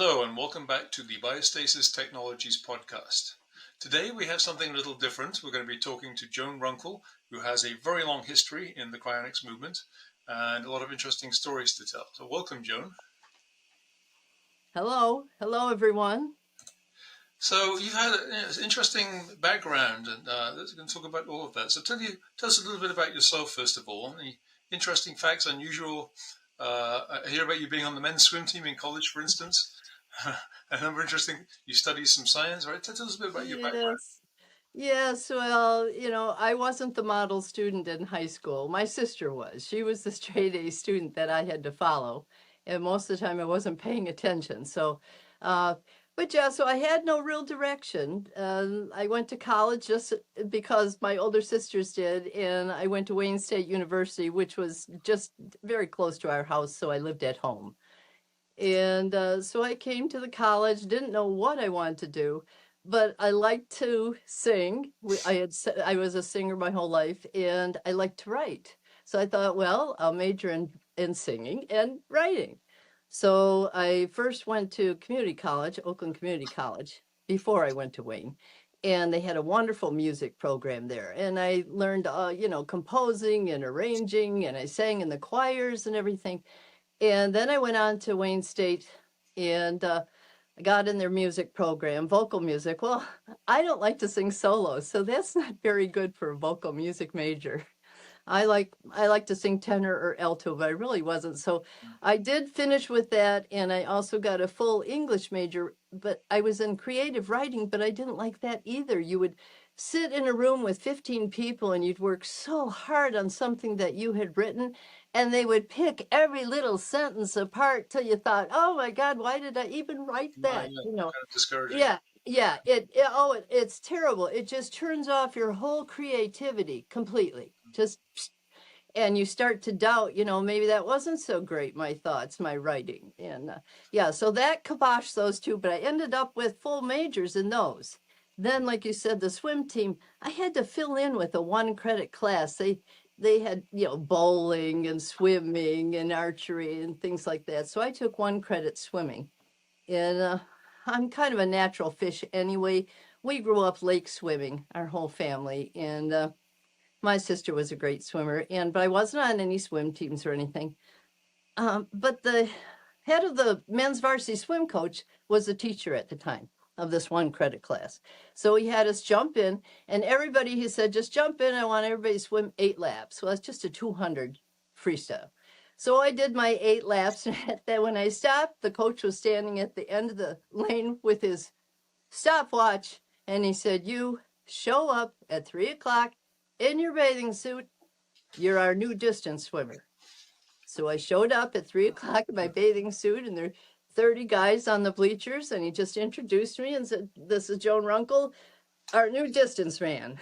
Hello and welcome back to the Biostasis Technologies podcast. Today we have something a little different. We're going to be talking to Joan Runkel, who has a very long history in the cryonics movement and a lot of interesting stories to tell. So welcome, Joan. Hello everyone. So you've had an interesting background, and we're going to talk about all of that. So tell us a little bit about yourself, first of all. Any interesting facts, unusual? I hear about you being on the men's swim team in college, for instance. A number of interesting. You studied some science, right? Tell us a bit about your background. Yes, well, I wasn't the model student in high school. My sister was. She was the straight A student that I had to follow, and most of the time I wasn't paying attention. But yeah, so I had no real direction. I went to college just because my older sisters did, and I went to Wayne State University, which was just very close to our house, so I lived at home. And so I came to the college, didn't know what I wanted to do, but I liked to sing. I was a singer my whole life, and I liked to write. So I thought, well, I'll major in singing and writing. So I first went to community college, Oakland Community College, before I went to Wayne. And they had a wonderful music program there. And I learned, composing and arranging, and I sang in the choirs and everything. And then I went on to Wayne State and I got in their music program, vocal music. Well, I don't like to sing solo, so that's not very good for a vocal music major. I like to sing tenor or alto, but I really wasn't. So I did finish with that, and I also got a full English major, but I was in creative writing, but I didn't like that either. You would sit in a room with 15 people and you'd work so hard on something that you had written, and they would pick every little sentence apart till you thought, oh my God, why did I even write that? Kind of discouraging. Yeah, it's terrible. It just turns off your whole creativity completely. And you start to doubt, maybe that wasn't so great, my thoughts, my writing. And so that kiboshed those two, but I ended up with full majors in those. Then, like you said, the swim team, I had to fill in with a 1-credit class. They had, bowling and swimming and archery and things like that. So I took 1 credit swimming. And I'm kind of a natural fish anyway. We grew up lake swimming, our whole family. And my sister was a great swimmer, but I wasn't on any swim teams or anything. But the head of the men's varsity swim coach was a teacher at the time of this 1-credit class. So he had us jump in, and everybody, he said, just jump in. I want everybody to swim 8 laps. Well, that's just a 200 freestyle. So I did my 8 laps. And then when I stopped, the coach was standing at the end of the lane with his stopwatch. And he said, you show up at 3 o'clock in your bathing suit. You're our new distance swimmer. So I showed up at 3 o'clock in my bathing suit, and there were 30 guys on the bleachers, and he just introduced me and said, this is Joan Runkel, our new distance man.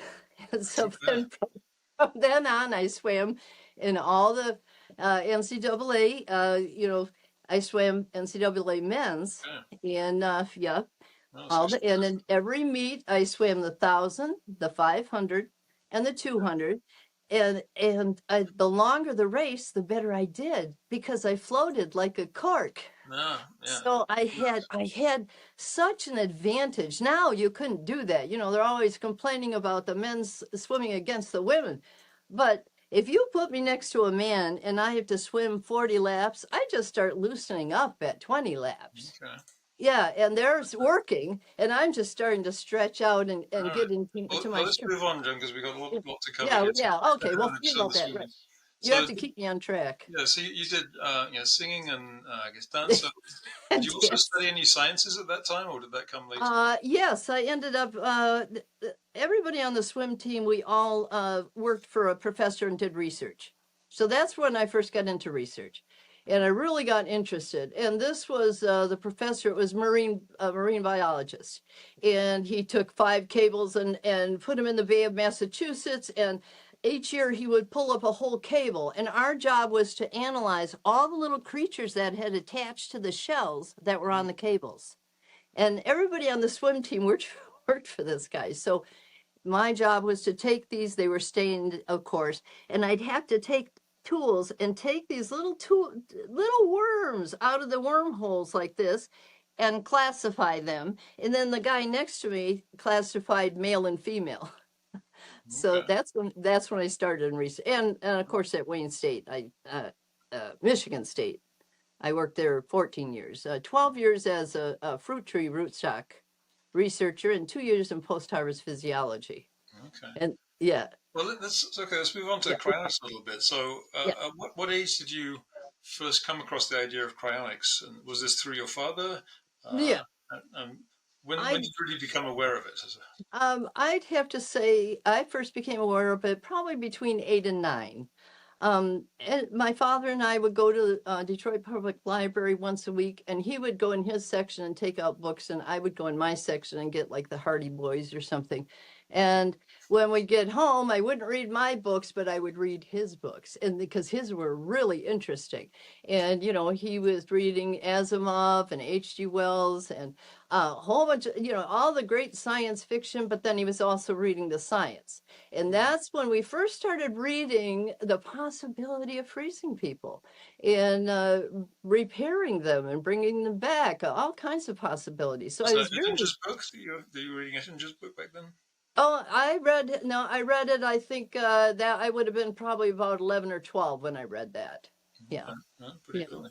And so then from then on, I swam in all the NCAA, I swam NCAA men's, and and in every meet, I swam the 1,000, the 500, and the 200. And the longer the race, the better I did, because I floated like a cork. So I had such an advantage. Now you couldn't do that. They're always complaining about the men's swimming against the women. But if you put me next to a man and I have to swim 40 laps, I just start loosening up at 20 laps. Okay. Yeah, and they're working, and I'm just starting to stretch out and get into my. Let's move on, John, because we've got a lot to cover. Okay. Well, forget about that. Right. You have to keep me on track. Yeah. So you did, singing and I guess dance. So did you also study any sciences at that time, or did that come later? Yes, I ended up. Everybody on the swim team, we all worked for a professor and did research. So that's when I first got into research. And I really got interested. And this was the professor, it was marine biologist. And he took 5 cables and put them in the Bay of Massachusetts. And each year he would pull up a whole cable. And our job was to analyze all the little creatures that had attached to the shells that were on the cables. And everybody on the swim team worked for this guy. So my job was to take these, they were stained, of course, and I'd have to take tools and take these little worms out of the wormholes like this and classify them. And then the guy next to me classified male and female. So Okay. that's when I started in research. And of course at Wayne State, Michigan State, I worked there 14 years, 12 years as a fruit tree rootstock researcher and 2 years in post-harvest physiology. Okay. And yeah, Well, that's okay. Let's move on to yeah, cryonics a little bit. So, yeah, at what age did you first come across the idea of cryonics? And was this through your father? yeah. And when I did you really become aware of it? I'd have to say I first became aware of it probably between 8 and 9. And my father and I would go to Detroit Public Library once a week, and he would go in his section and take out books, and I would go in my section and get like the Hardy Boys or something. And when we get home, I wouldn't read my books, but I would read his books, and because his were really interesting. And he was reading Asimov and H.G. Wells and a whole bunch of all the great science fiction, but then he was also reading the science. And that's when we first started reading the possibility of freezing people and repairing them and bringing them back, all kinds of possibilities. So Was I that was really, Ettinger's book that you were reading Ettinger's book back then? oh, I read it, I think that I would have been probably about 11 or 12 when I read that. Yeah. Okay. Yeah, pretty Yeah. early.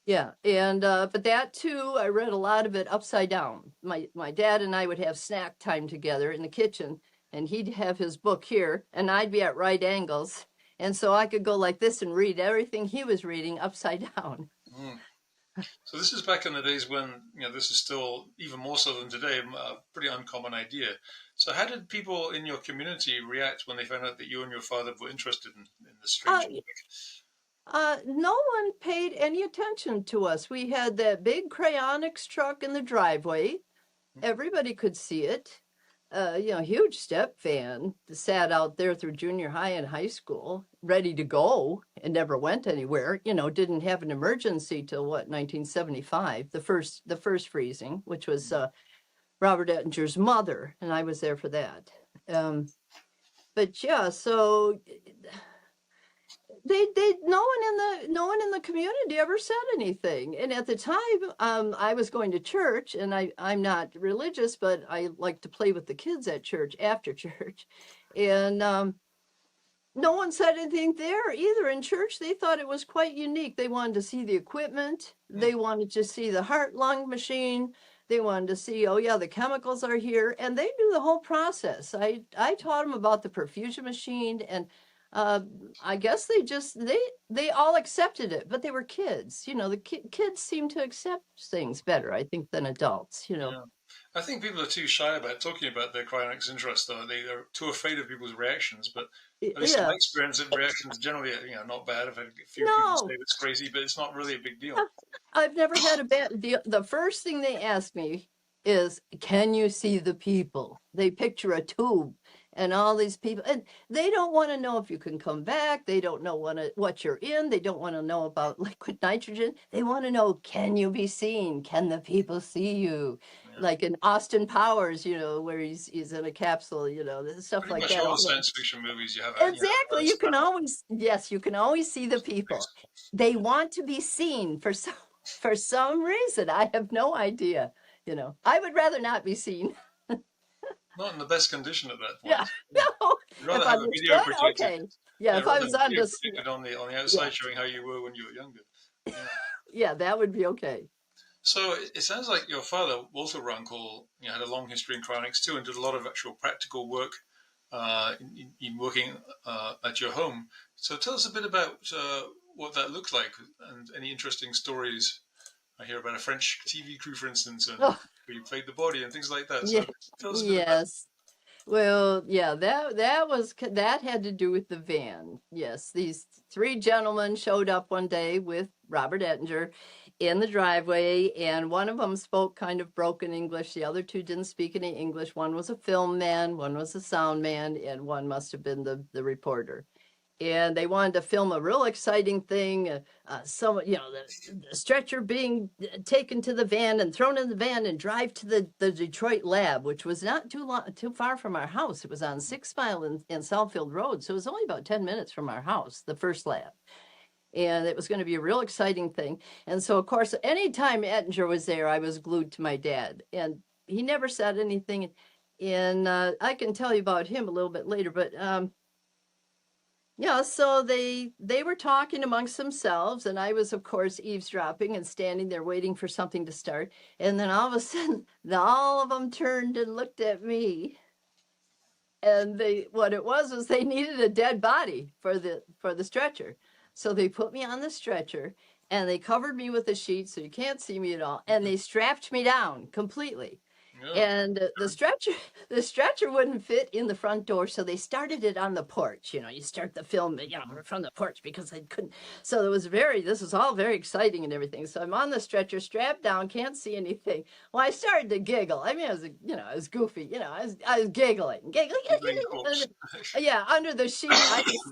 Yeah, and but that too, I read a lot of it upside down. My dad and I would have snack time together in the kitchen, and he'd have his book here, and I'd be at right angles, and so I could go like this and read everything he was reading upside down. Mm. So this is back in the days when this is still even more so than today a pretty uncommon idea. So how did people in your community react when they found out that you and your father were interested in this Uh, strange topic? no one paid any attention to us. We had that big cryonics truck in the driveway. Everybody could see it. Huge step van sat out there through junior high and high school, ready to go and never went anywhere. Didn't have an emergency till what, 1975, the first freezing, which was Robert Ettinger's mother, and I was there for that. But yeah, so they no one in the community ever said anything. And at the time, I was going to church, and I'm not religious, but I like to play with the kids at church after church. And no one said anything there either. In church, they thought it was quite unique. They wanted to see the equipment. They wanted to see the heart lung machine. They wanted to see, oh yeah, the chemicals are here, and they knew the whole process. I taught them about the perfusion machine, and uh, I guess they all accepted it, but they were kids. The kids seem to accept things better, I think, than adults. Yeah. I think people are too shy about talking about their cryonics interest, though. They are too afraid of people's reactions. But at least in my Yeah. experience, the reactions generally are, not bad. I've had a few people say No, it's crazy, but it's not really a big deal. I've never had a bad deal. The first thing they ask me is, can you see the people? They picture a tube and all these people, and they don't want to know if you can come back. They don't know what you're in. They don't want to know about liquid nitrogen. They want to know, can you be seen? Can the people see you? Yeah. Like in Austin Powers, where he's in a capsule, stuff Pretty like much that. all the science fiction movies you have, Exactly. You can always see the people. They want to be seen for some reason. I have no idea. I would rather not be seen. not in the best condition at that Yeah. point. No. You'd If rather I have a was video good, projected, okay. Yeah, yeah, if I rather was than a on video this, projected on the yeah, outside showing how you were when you were younger. Yeah. yeah, that would be okay. So it sounds like your father, Walter Runkel, had a long history in cryonics too, and did a lot of actual practical work in working at your home. So tell us a bit about what that looked like, and any interesting stories. I hear about a French TV crew, for instance, and Oh, where you played the body and things like that. yeah, So tell us a bit about. yes. Well, yeah, that had to do with the van. Yes, these three gentlemen showed up one day with Robert Ettinger in the driveway, and one of them spoke kind of broken English. The other two didn't speak any English. One was a film man, one was a sound man, and one must have been the reporter. And they wanted to film a real exciting thing. The stretcher being taken to the van and thrown in the van and drive to the Detroit lab, which was not too far from our house. It was on 6 Mile in Southfield Road, so it was only about 10 minutes from our house, the first lab. and it was going to be a real exciting thing. And so, of course, anytime Ettinger was there, I was glued to my dad, and he never said anything. And I can tell you about him a little bit later, but yeah, so they were talking amongst themselves, and I was, of course, eavesdropping and standing there waiting for something to start. And then all of a sudden, all of them turned and looked at me. And what it was they needed a dead body for the stretcher. So they put me on the stretcher, and they covered me with a sheet so you can't see me at all, and they strapped me down completely. Yeah. And the stretcher wouldn't fit in the front door, so they started it on the porch. You start the film, from the porch because I couldn't. So this was all very exciting and everything. So I'm on the stretcher, strapped down, can't see anything. Well, I started to giggle. I mean, I was goofy. I was giggling. Yeah, under the sheet.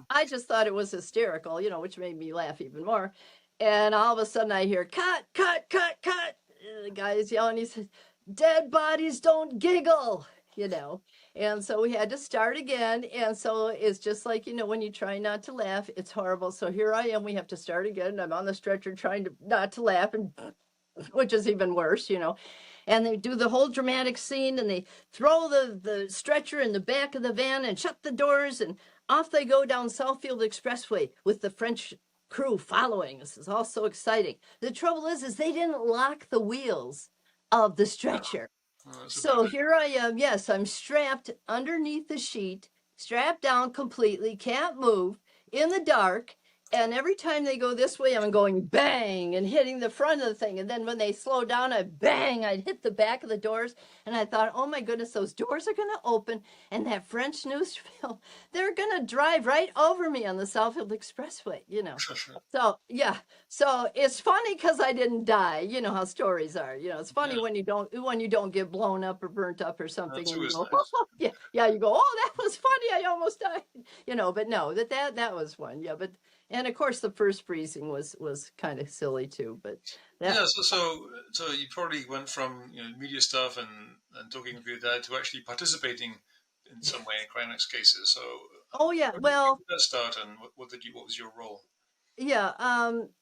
I just thought it was hysterical, which made me laugh even more. And all of a sudden, I hear cut, cut, cut, cut. The guy is yelling. He says, dead bodies don't giggle, and so we had to start again. And so it's just like, when you try not to laugh, it's horrible. So here I am, we have to start again, and I'm on the stretcher trying to not to laugh, and which is even worse. And they do the whole dramatic scene, and they throw the stretcher in the back of the van and shut the doors, and off they go down Southfield Expressway with the French crew following. This is all so exciting. The trouble is they didn't lock the wheels of the stretcher. Oh, So here I am. Yes, I'm strapped underneath the sheet, strapped down completely, can't move, in the dark. And every time they go this way, I'm going bang and hitting the front of the thing. And then when they slow down, I'd hit the back of the doors. And I thought, oh my goodness, those doors are going to open. And that French news film, they're going to drive right over me on the Southfield Expressway, So, yeah. So it's funny because I didn't die. You know how stories are. It's funny when you don't get blown up or burnt up or something. And you go, nice. Yeah, you go, oh, that was funny. I almost died. But no, that was one. Yeah, but. And of course, the first freezing was kind of silly too. But so you probably went from media stuff and talking with your dad to actually participating in some way in Cryonics cases. So oh yeah, how well, did that start, and what was your role? Yeah,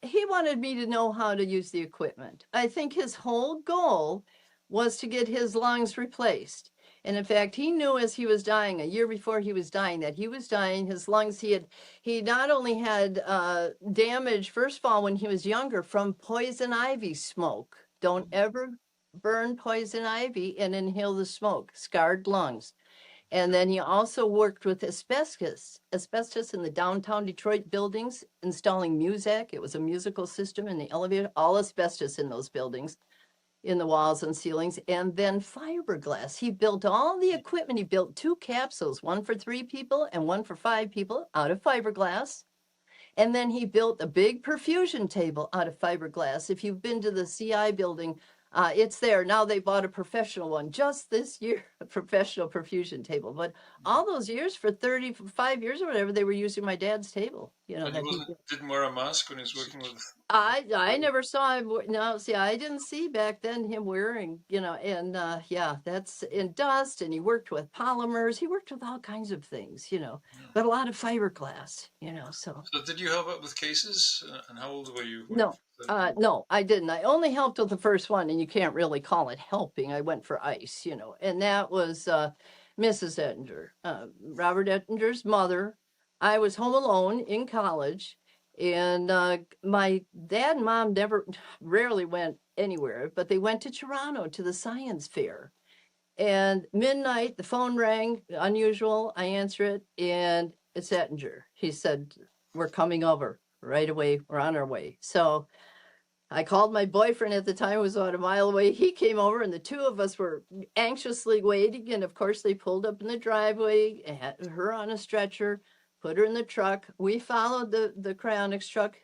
he wanted me to know how to use the equipment. I think his whole goal was to get his lungs replaced. And in fact, he knew as he was dying, a year before he was dying, that he was dying. His lungs, he not only had damage, first of all, when he was younger from poison ivy smoke. Don't ever burn poison ivy and inhale the smoke, scarred lungs. And then he also worked with asbestos in the downtown Detroit buildings, installing Muzak. It was a musical system in the elevator, all asbestos in those buildings, in the walls and ceilings. And then fiberglass. He built all the equipment. He built 2 capsules, one for 3 people and one for 5 people, out of fiberglass. And then he built a big perfusion table out of fiberglass. If you've been to the CI building, it's there. Now they bought a professional one just this year, a professional perfusion table. But all those years, for 35 years or whatever, they were using my dad's table. And he didn't wear a mask when he was working with. I never saw him. No, see, I didn't see back then him wearing, and yeah, that's in dust. And he worked with polymers. He worked with all kinds of things, but a lot of fiberglass, So did you help out with cases? And how old were you? No. No, I didn't. I only helped with the first one, and you can't really call it helping. I went for ice, and that was Mrs. Ettinger, Robert Ettinger's mother. I was home alone in college, and my dad and mom rarely went anywhere, but they went to Toronto to the science fair. And midnight, the phone rang, unusual. I answer it, and it's Ettinger. He said, "We're coming over right away. We're on our way." So I called my boyfriend at the time, who was about a mile away. He came over, and the 2 of us were anxiously waiting. And of course, they pulled up in the driveway, had her on a stretcher, put her in the truck. We followed the cryonics truck,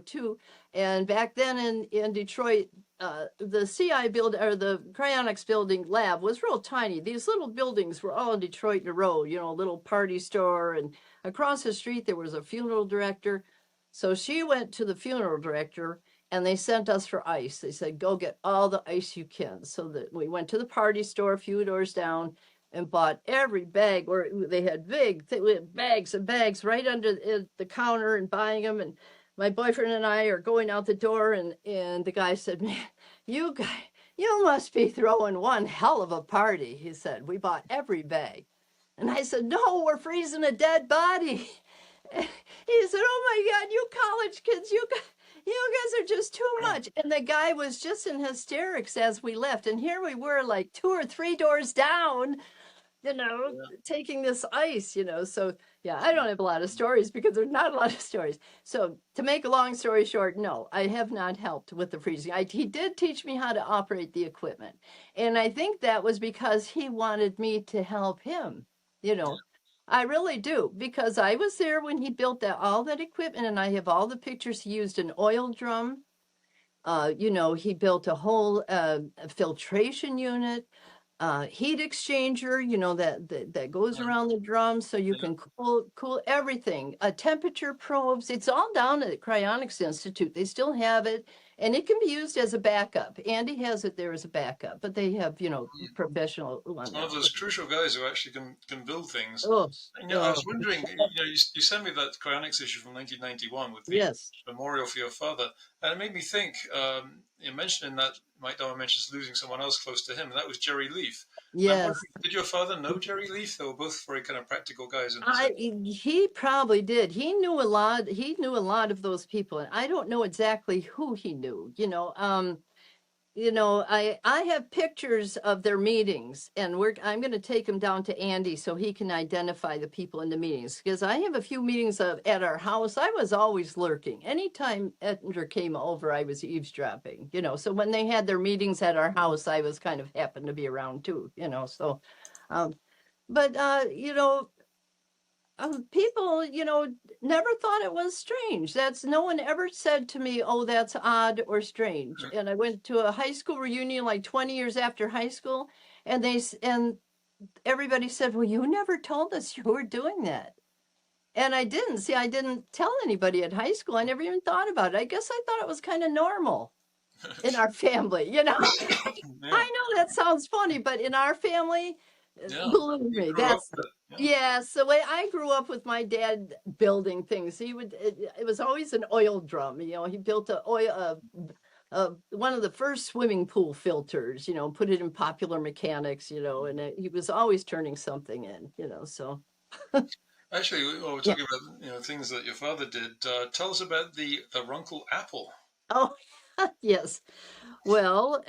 too. And back then in Detroit, the CI build, or the cryonics building lab, was real tiny. These little buildings were all in Detroit in a row, a little party store. And across the street, there was a funeral director. So she went to the funeral director, and they sent us for ice. They said, go get all the ice you can. So that we went to the party store a few doors down and bought every bag, or they had big bags and bags right under the counter, and buying them. And my boyfriend and I are going out the door, and the guy said, "Man, you guy, you must be throwing one hell of a party." He said, "We bought every bag." And I said, "No, we're freezing a dead body." He said, "Oh my God, you college kids, you guys are just too much." And the guy was just in hysterics as we left. And here we were, like 2 or 3 doors down, Yeah. taking this ice, So, yeah, I don't have a lot of stories because there's not a lot of stories. So, to make a long story short, no, I have not helped with the freezing. He did teach me how to operate the equipment. And I think that was because he wanted me to help him, you know. I really do, because I was there when he built all that equipment, and I have all the pictures. He used an oil drum. He built a whole filtration unit, heat exchanger, that goes Yeah. around the drum so you Yeah. can cool everything. Temperature probes. It's all down at the Cryonics Institute. They still have it, and it can be used as a backup. Andy has it there as a backup, but they have professional It's one one of now. those crucial guys who actually can build things. Oh, And I oh, was wondering, you sent me that cryonics issue from 1991 with the yes, memorial for your father, and it made me think. You mentioned in that Mike Dahmer mentions losing someone else close to him, and that was Jerry Leaf. And I'm yes. wondering, did your father know Jerry Leaf? They were both very kind of practical guys in a I sense. He probably did. He knew a lot. He knew a lot of those people, and I don't know exactly who he knew. I have pictures of their meetings, and I'm going to take them down to Andy so he can identify the people in the meetings, because I have a few meetings at our house. I was always lurking. Anytime Ettinger came over, I was eavesdropping. So when they had their meetings at our house, I was kind of happened to be around too. So. Um, but people, never thought it was strange. No one ever said to me, "Oh, that's odd or strange." And I went to a high school reunion like 20 years after high school, and everybody said, "Well, you never told us you were doing that." And I didn't. See, I didn't tell anybody at high school. I never even thought about it. I guess I thought it was kind of normal in our family. Yeah, I know that sounds funny, but in our family, yeah. believe You me, grew up that's with it. Yeah. yes. The way I grew up with my dad building things, it was always an oil drum. He built one of the first swimming pool filters. Put it in Popular Mechanics. And he was always turning something in. So Actually, while we're yeah. talking about things that your father did, tell us about the Runkel apple. Oh, yes. Well,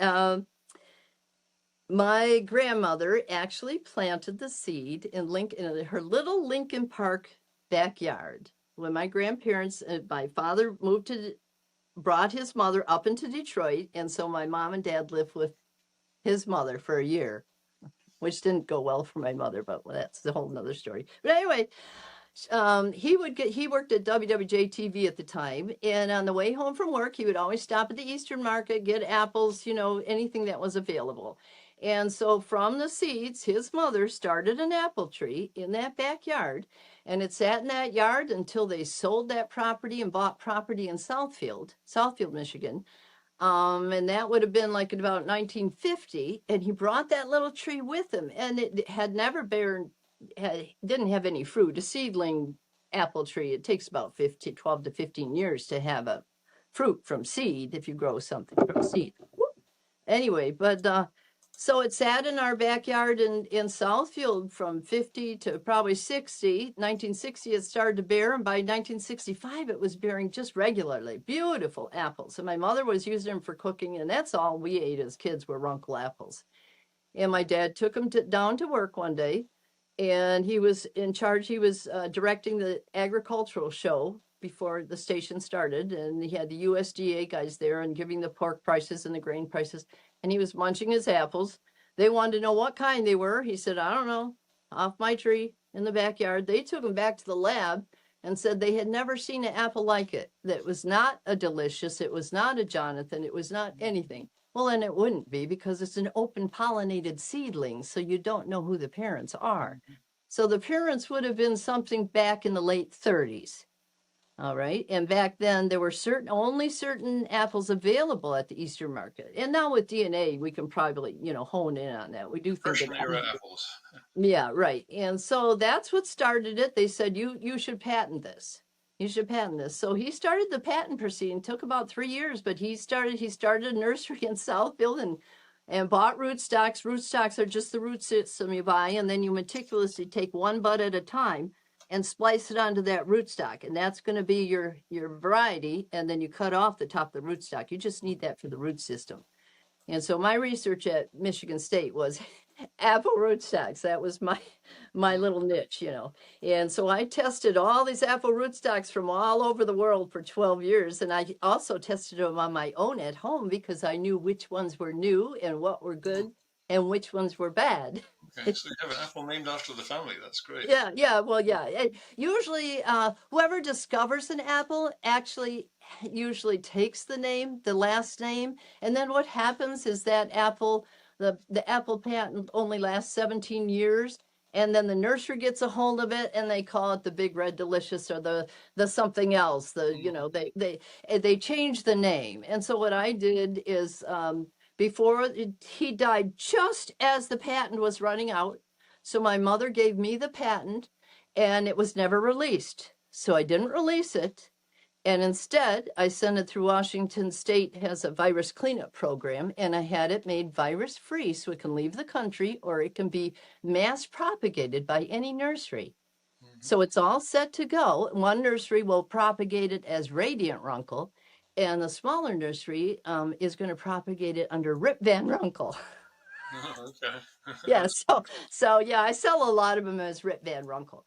my grandmother actually planted the seed in her little Lincoln Park backyard. When my grandparents, my father brought his mother up into Detroit, and so my mom and dad lived with his mother for a year, which didn't go well for my mother, but that's a whole nother story. But anyway, he worked at WWJ TV at the time, and on the way home from work, he would always stop at the Eastern Market, get apples, anything that was available. And so from the seeds, his mother started an apple tree in that backyard, and it sat in that yard until they sold that property and bought property in Southfield, Michigan. And that would have been like in about 1950. And he brought that little tree with him, and it had never didn't have any fruit. A seedling apple tree, it takes about 12 to 15 years to have a fruit from seed if you grow something from seed. Anyway, but so it sat in our backyard in Southfield from 50 to probably 60. 1960, it started to bear, and by 1965, it was bearing just regularly. Beautiful apples. And my mother was using them for cooking, and that's all we ate as kids were Runkel apples. And my dad took him down to work one day, and he was in charge. He was directing the agricultural show before the station started, and he had the USDA guys there and giving the pork prices and the grain prices, and he was munching his apples. They wanted to know what kind they were. He said, "I don't know, off my tree in the backyard." They took him back to the lab and said they had never seen an apple like it. That was not a delicious, it was not a Jonathan, it was not anything. Well, and it wouldn't be, because it's an open pollinated seedling, so you don't know who the parents are. So the parents would have been something back in the late 30s. All right. And back then there were only certain apples available at the Eastern Market. And now with DNA, we can probably, hone in on that. We do think that. Depression era apples. Yeah, right. And so that's what started it. They said, you should patent this. You should patent this. So he started the patent proceeding. Took about 3 years, but he started a nursery in Southfield and bought rootstocks. Rootstocks are just the root system you buy, and then you meticulously take one bud at a time and splice it onto that rootstock, and that's going to be your variety. And then you cut off the top of the rootstock. You just need that for the root system. And so my research at Michigan State was apple rootstocks. That was my little niche, you know. And so I tested all these apple rootstocks from all over the world for 12 years. And I also tested them on my own at home because I knew which ones were new and what were good and which ones were bad. Okay, so you have an apple named after the family. That's great. Yeah, well, yeah. Usually, whoever discovers an apple actually usually takes the last name, and then what happens is that the apple patent only lasts 17 years, and then the nursery gets a hold of it, and they call it the Big Red Delicious or the something else. They change the name, and so what I did is he died just as the patent was running out. So my mother gave me the patent and it was never released. So I didn't release it. And instead, I sent it through Washington State has a virus cleanup program, and I had it made virus free so it can leave the country or it can be mass propagated by any nursery. So it's all set to go. One nursery will propagate it as Radiant Runkel, and the smaller nursery is going to propagate it under Rip Van Runkel. Okay. Yeah, so yeah, I sell a lot of them as Rip Van Runkel,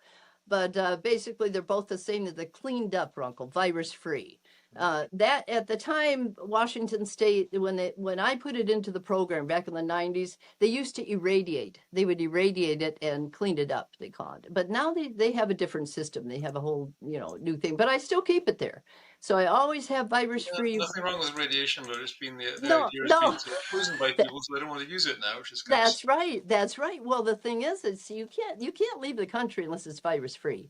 but basically they're both the same. They're the cleaned up Runkel, virus free. That at the time, Washington State, when I put it into the program back in the 90s, they used to irradiate. They would irradiate it and clean it up, they call it. But now they have a different system. They have a whole new thing. But I still keep it there. So I always have virus Yeah, free. nothing wrong with radiation, but it's been the No, idea has been no. chosen by people, so they don't want to use it now, which is kind of. That's right. That's right. Well, the thing is, you can't leave the country unless it's virus free.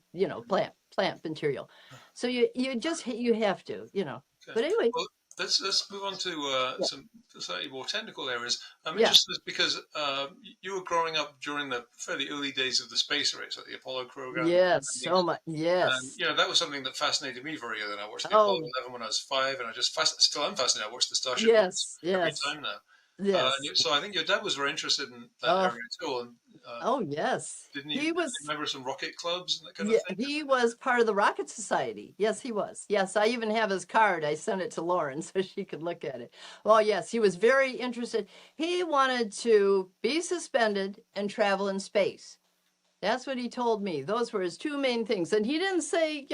Plant material. So you have to. Okay. But anyway, Well, let's move on to yeah, some slightly more technical areas. I'm yeah, interested because you were growing up during the fairly early days of the space race, like the Apollo program. yes, so much, And yes. that was something that fascinated me very early. And I watched the Apollo Oh, 11 when I was 5, and I just still am fascinated. I watch the Starship ones yes, every yes, time now. yes. So I think your dad was very interested in that Oh, area too. And oh, yes. didn't he? He Did he was. remember some rocket clubs and that kind of Yeah, thing? he was part of the Rocket Society. Yes, he was. Yes, I even have his card. I sent it to Lauren so she could look at it. Well, yes, he was very interested. He wanted to be suspended and travel in space. That's what he told me. Those were his two main things. And he didn't say,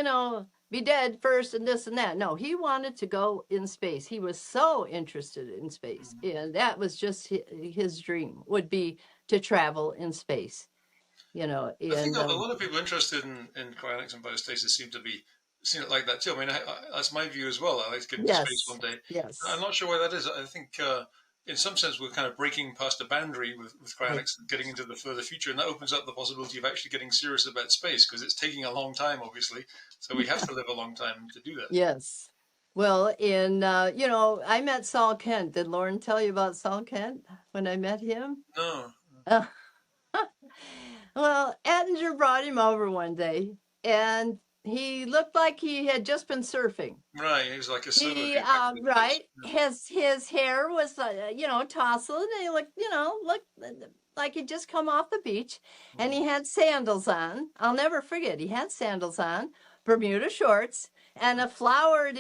be dead first and this and that. No, he wanted to go in space. He was so interested in space. Mhm. And that was just his dream would be to travel in space, I think and a lot of people interested in cryonics and biostasis seem to be seeing it like that too. I mean, that's my view as well. I like to get into space yes, one day. I'm yes. not sure why that is. I think, in some sense, we're kind of breaking past a boundary with I, cryonics and getting into the further future, and that opens up the possibility of actually getting serious about space because it's taking a long time, obviously. So we have to live a long time to do that. yes. Well, I met Saul Kent. Did Lauren tell you about Saul Kent when I met him? No, Uh, well, Ettinger brought him over one day, and he looked like he had just been surfing. right. He was like a surfer He, dude back in the days. right, his hair was, tousled, and he looked like he'd just come off the beach, and he had sandals on. I'll never forget. He had sandals on, Bermuda shorts, and a flowered,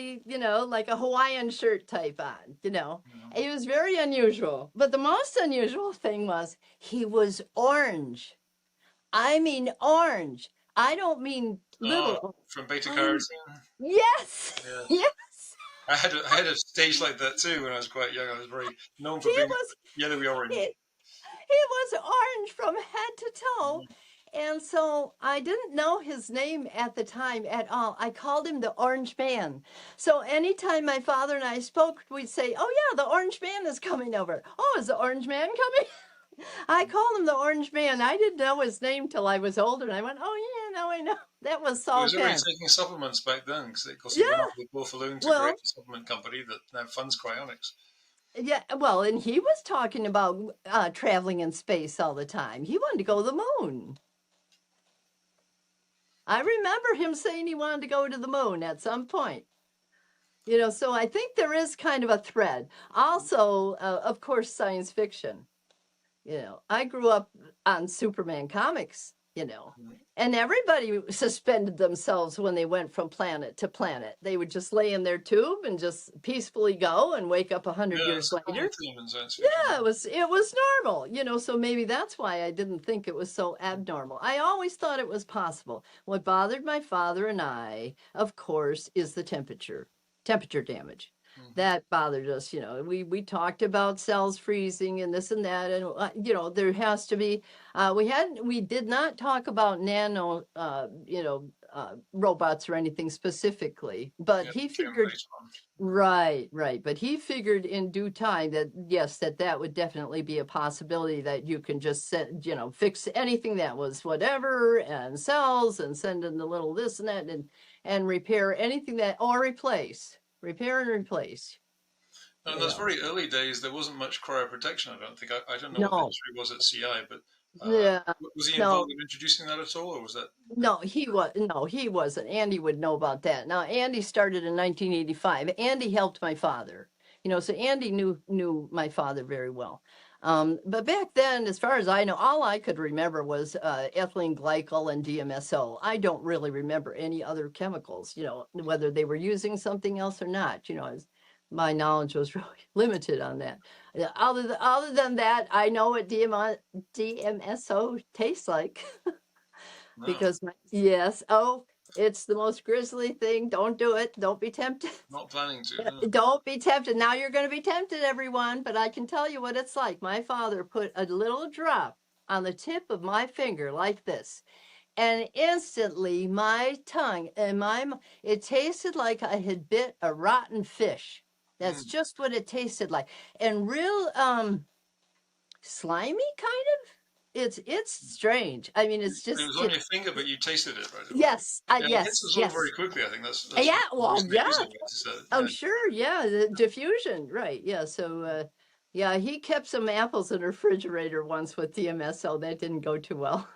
like a Hawaiian shirt type on. Mhm. He was very unusual. But the most unusual thing was he was orange. I mean orange. I don't mean Oh, little. from beta I mean, carotene. yes, Yes. yes. I had a stage like that too when I was quite young. I was very known for He being was yellowy he, orange. he was orange from head to toe. And so I didn't know his name at the time at all. I called him the Orange Man. So anytime my father and I spoke, we'd say, "Oh yeah, the Orange Man is coming over." "Oh, is the Orange Man coming?" I called him the Orange Man. I didn't know his name till I was older. And I went, "Oh yeah, now I know." That was He Saul was already Kent. taking supplements back then because, of course, he went Yeah. off with both alone to create Well, a supplement company that now funds cryonics. yeah. Well, and he was talking about traveling in space all the time. He wanted to go to the moon. I remember him saying he wanted to go to the moon at some point. So I think there is kind of a thread. Also, of course, science fiction. I grew up on Superman comics, Mm. and everybody suspended themselves when they went from planet to planet. They would just lay in their tube and just peacefully go and wake up 100 Yeah, years it's a common later. theme in science Yeah, fiction. it was normal, so maybe that's why I didn't think it was so abnormal. I always thought it was possible. What bothered my father and I, of course, is the temperature damage. Mm-hmm. That bothered us. We talked about cells freezing and this and that, and there has to be. We did not talk about nano, robots or anything specifically, but Yeah, he came figured. later on. Right, right. But he figured in due time that yes, that would definitely be a possibility that you can just set, fix anything that was whatever and cells and send in the little this and that and repair anything that or repair and replace, Now, in you those know. very early days, there wasn't much cryoprotection, I don't think. I don't know what the No, history was at CI, but yeah, was he no, involved in introducing that at all, or was that? he wasn't. Andy would know about that. Now, Andy started in 1985. Andy helped my father, so Andy knew my father very well. But back then, as far as I know, all I could remember was ethylene glycol and DMSO. I don't really remember any other chemicals, whether they were using something else or not. My knowledge was really limited on that. Other than that, I know what DMSO tastes like. No, Because yes, oh, it's the most grisly thing. Don't do it. Don't be tempted. not planning to. No. Don't be tempted. Now you're going to be tempted, everyone. But I can tell you what it's like. My father put a little drop on the tip of my finger like this, and instantly my tongue and it tasted like I had bit a rotten fish. That's Mm. just what it tasted like, and real slimy kind of. It's strange. I mean, it's It was just on your finger, but you tasted it right away. yes, Yeah, it gets yes, absorbed very yes. quickly. I think that's Yeah, the well, reason they use yeah. it. Is that, Oh, yeah, sure, yeah, the diffusion, right? Yeah, so yeah, he kept some apples in the refrigerator once with DMSO. That didn't go too well.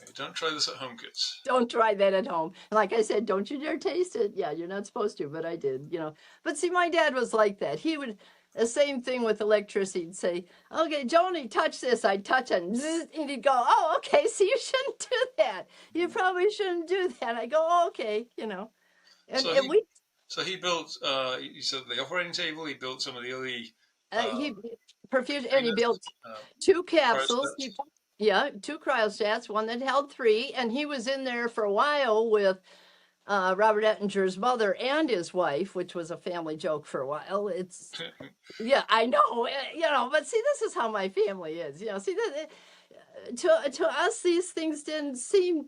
okay. Don't try this at home, kids. Don't try that at home. Like I said, don't you dare taste it. Yeah, you're not supposed to, but I did. But see, my dad was like that. He would the same thing with electricity. He'd say, "Okay, Joni, touch this." I'd touch it, and, and he'd go, "Oh, okay. See, you shouldn't do that. You probably shouldn't do that." I go, oh, "Okay." And So and he we so he built. He said the operating table. He built some of the early he perfusion and he containers, built two capsules. cryostats. Yeah, two cryostats, one that held three, and he was in there for a while with Robert Ettinger's mother and his wife, which was a family joke for a while. Yeah, I know, but see, this is how my family is. See that to us these things didn't seem.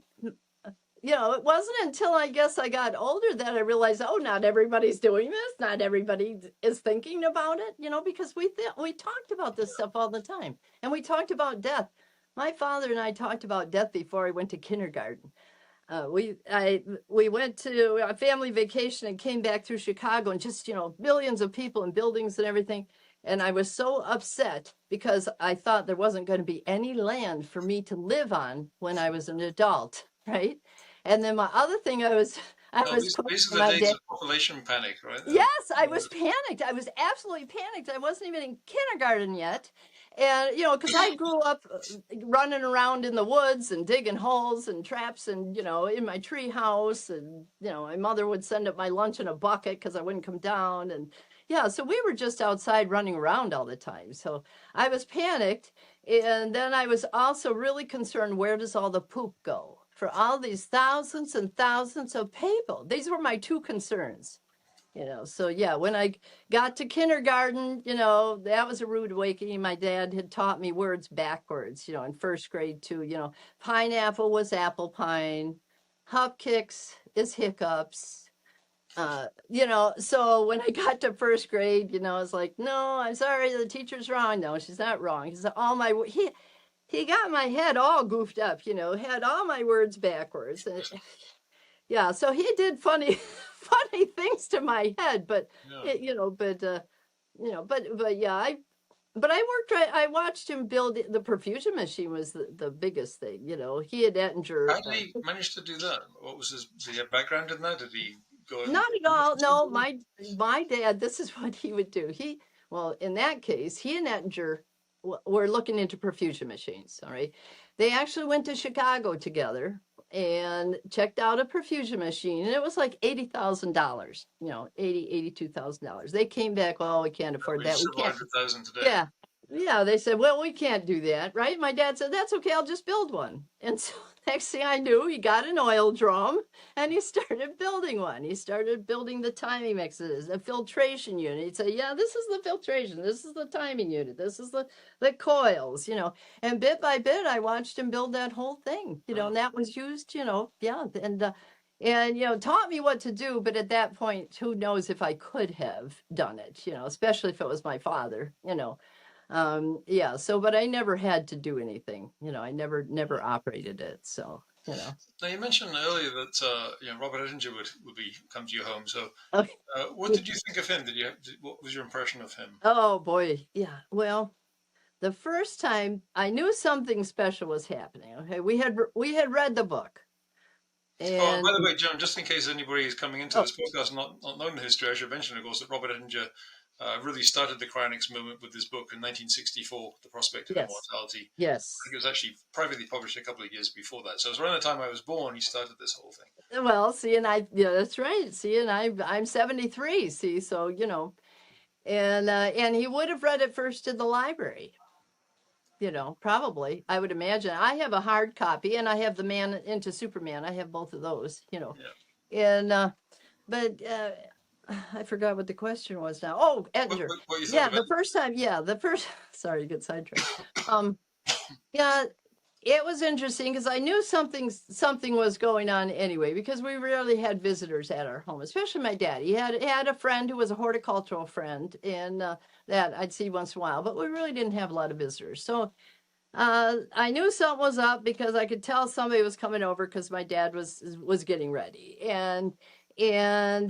It wasn't until I guess I got older that I realized, oh, not everybody's doing this. Not everybody is thinking about it, because we talked about this stuff all the time. And we talked about death. My father and I talked about death before I went to kindergarten. We went to a family vacation and came back through Chicago and just, millions of people and buildings and everything. And I was so upset because I thought there wasn't going to be any land for me to live on when I was an adult, right? And then my other thing I Well, was these pushing are the my days dad. of population panic, right? Yes, I was panicked. I was absolutely panicked. I wasn't even in kindergarten yet. And, because I grew up running around in the woods and digging holes and traps and, in my tree house. And, my mother would send up my lunch in a bucket because I wouldn't come down. And yeah, so we were just outside running around all the time. So I was panicked. And then I was also really concerned, where does all the poop go? For all these thousands and thousands of people. These were my two concerns. So yeah, when I got to kindergarten, that was a rude awakening. My dad had taught me words backwards, in first grade too. Pineapple was apple pine, hupkicks is hiccups. So when I got to first grade, I was like, no, I'm sorry, the teacher's wrong. No, she's not wrong. He said, he got my head all goofed up, had all my words backwards. Yeah, so he did funny funny things to my head, but Yeah. it, you know but but yeah, but I worked right. I watched him build the perfusion machine was the biggest thing. He had Ettinger. How did he manage to do that? What was his? Did he have background in that? Did he go out and Not at do all. some No, building? my dad. This is what he would do. Well, in that case, he and Ettinger were looking into perfusion machines. All right, they actually went to Chicago together and checked out a perfusion machine, and it was like $80,000. 82,000. They came back. Oh, we can't afford Probably that. We several can't. hundred thousand today. Yeah. Yeah, they said, well, we can't do that, right? My dad said, that's okay, I'll just build one. And so next thing I knew, he got an oil drum and he started building one. He started building the timing mixes, a filtration unit. He'd say, yeah, this is the filtration, this is the timing unit, this is the coils. And bit by bit, I watched him build that whole thing, Mm. and that was used, yeah. And taught me what to do, but at that point, who knows if I could have done it, especially if it was my father. Yeah, so but I never had to do anything. I never operated it. So. Now you mentioned earlier that Robert Edinger would be come to your home. So Okay. what did you think of him? What was your impression of him? Oh boy. Yeah. Well, the first time I knew something special was happening. Okay. We had read the book. Oh, and And by the way, John, just in case anybody is coming into oh, this podcast not knowing the history, I should mention, of course, that Robert Edinger really started the cryonics movement with his book in 1964, The Prospect of yes. Immortality. I Yes. think it was actually privately published a couple of years before that. So it was around the time I was born, he started this whole thing. Well, see, and yeah, that's right. See, and I'm 73. See, so and he would have read it first in the library. Probably. I would imagine. I have a hard copy and I have the Man into Superman. I have both of those. Yeah. And but I forgot what the question was now. Oh, Ettinger. What you thought Yeah, of it? the first time, sorry, good sidetrack. Um yeah, it was interesting because I knew something was going on anyway because we rarely had visitors at our home, especially my dad. He had a friend who was a horticultural friend and that I'd see once in a while, but we really didn't have a lot of visitors. So I knew something was up because I could tell somebody was coming over because my dad was getting ready, and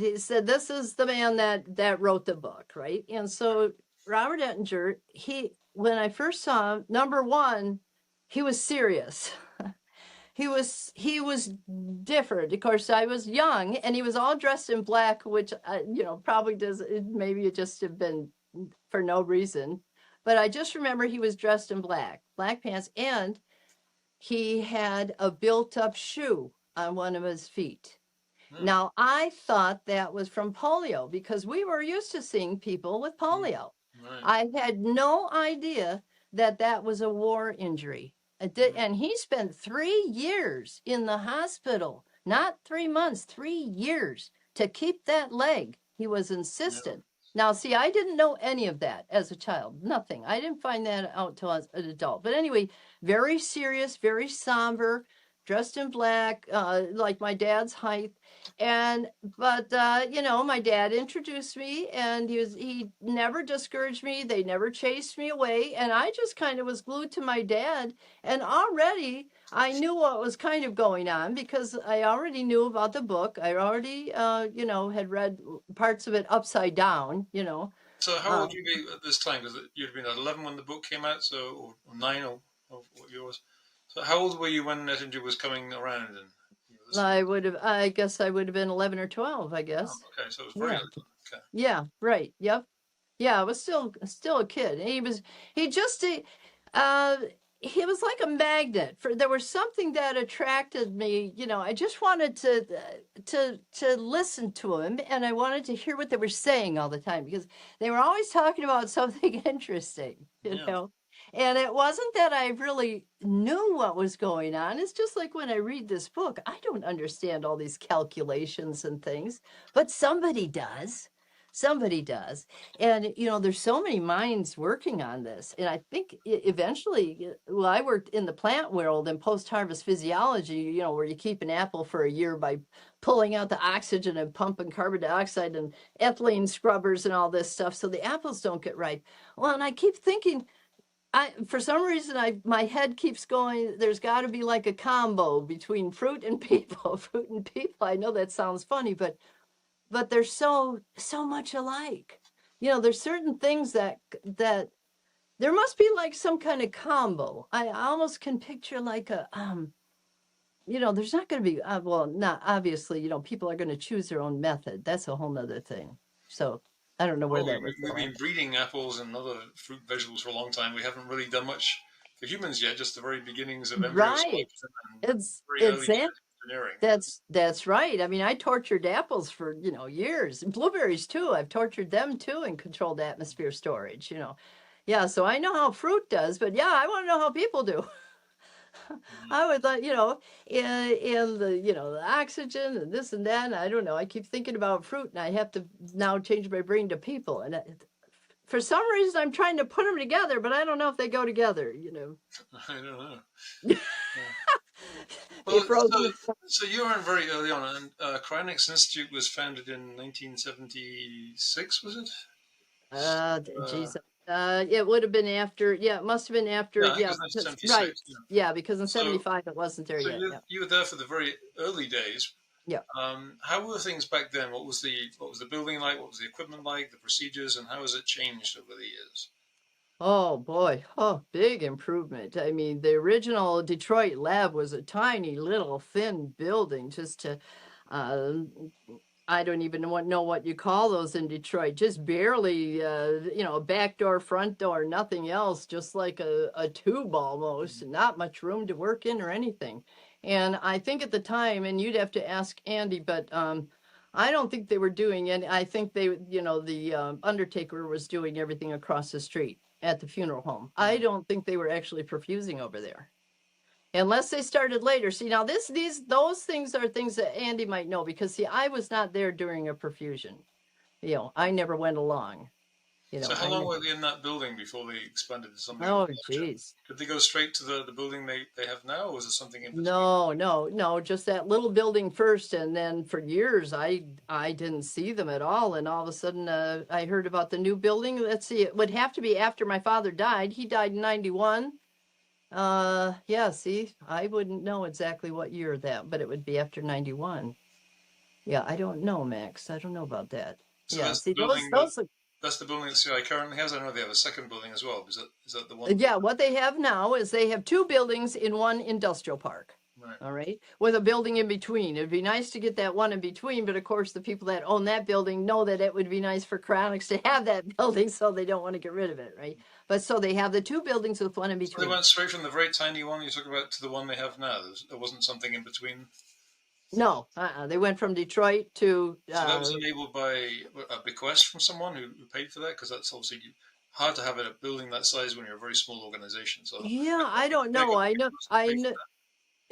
he said, "This is the man that wrote the book, right?" And so Robert Ettinger, when I first saw him, number one, he was serious. He was different. Of course, I was young, and he was all dressed in black, which probably does maybe it just have been for no reason. But I just remember he was dressed in black pants, and he had a built-up shoe on one of his feet. Hmm. Now, I thought that was from polio because we were used to seeing people with Hmm. polio. Right. I had no idea that that was a war injury. Hmm. And he spent 3 years in the hospital, not 3 months, 3 years to keep that leg. He was Yeah. insistent. Now, see, I didn't know any of that as a child, nothing. I didn't find that out till as an adult. But anyway, very serious, very somber, dressed in black, like my dad's height. But my dad introduced me and he never discouraged me. They never chased me away. And I just kind of was glued to my dad. And already I knew what was kind of going on because I already knew about the book. I already, had read parts of it upside down. So how Uh, old you be at this time? Because you'd been at 11 when the book came out, so or 9 or what year was? So how old were you when Ettinger was coming around and listening? I guess I would have been 11 or 12, I Oh, guess. okay, so it was very Yeah. little. Okay. Yeah, right. Yep. Yeah, I was still a kid. And he just uh he was like a magnet for there was something that attracted me. I just wanted to listen to him and I wanted to hear what they were saying all the time because they were always talking about something interesting, you Yeah. know. And it wasn't that I really knew what was going on. It's just like when I read this book, I don't understand all these calculations and things, but somebody does. Somebody does. And there's so many minds working on this, and I think eventually, well, I worked in the plant world in post-harvest physiology, where you keep an apple for a year by pulling out the oxygen and pumping carbon dioxide and ethylene scrubbers and all this stuff so the apples don't get ripe. Well, and I keep thinking, for some reason, my head keeps going, there's got to be like a combo between fruit and people. Fruit and people, I know that sounds funny, but they're so much alike. There's certain things that There must be like some kind of combo. I almost can picture like a there's not going to be well, not obviously, people are going to choose their own method. That's a whole nother thing. So I don't know where Well, that was we've going. been breeding apples and other fruit vegetables for a long time. We haven't really done much for humans yet, just the very beginnings of embryo Right. selection and very It's early that. genetic engineering. That's right. I mean, I tortured apples for, years. And blueberries too. I've tortured them too in controlled atmosphere storage. Yeah, so I know how fruit does, but yeah, I want to know how people do. Mhm. I would like, in the, the oxygen and this and that. And I don't know. I keep thinking about fruit and I have to now change my brain to people. And for some reason, I'm trying to put them together, but I don't know if they go together. I don't know. Yeah. They Well, froze so, me. so you were in very early on, and Cryonics Institute was founded in 1976, was it? Uh, Geez. It would have been after, yeah, it must have been after, yeah, I think it yeah, was because, right. 1976. Yeah. Yeah, because in So, 75 it wasn't there so yet. you Yeah. you were there for the very early days. Yeah. How were things back then? What was the building like? What was the equipment like? The procedures, and how has it changed over the years? Oh boy. Oh, big improvement. I mean, the original Detroit lab was a tiny little thin building just to uh I don't even know what you call those in Detroit. Just barely, a back door, front door, nothing else, just like a tube almost, not much room to work in or anything. And I think at the time, and you'd have to ask Andy, but I don't think they were doing any. I think the undertaker was doing everything across the street at the funeral home. I Hmm. don't think they were actually perfusing over there. Unless they started later. See, now those things are things that Andy might know because see, I was not there during a perfusion. I never went along. So, how I long never. were they in that building before they expanded to something a Oh, little larger? geez. Did they go straight to the building they have now, or was there something in between? No, no, no, just that little building first, and then for years I didn't see them at all, and all of a sudden I heard about the new building. Let's see, it would have to be after my father died. He died in 91. Yeah, see, I wouldn't know exactly what year that, but it would be after 91. Yeah, I don't know, Max. I don't know about that. So Yeah, that's see the those building that those that's the building that CI currently has. I know they have a second building as well. Is that the one? yeah, what they have now is they have two buildings in one industrial park. Right. All right, with a building in between. It'd be nice to get that one in between, but of course the people that own that building know that it would be nice for Chronics to have that building, so they don't want to get rid of it, right? But so they have the two buildings with one in So they between. went straight from the very tiny one you talk about to the one they have now. There wasn't something in between. No, they went from Detroit to So that was enabled by a bequest from someone who paid for that, because that's obviously hard to have a building that size when you're a very small organization. So yeah, I don't they know. got the I know. people to I pay for know.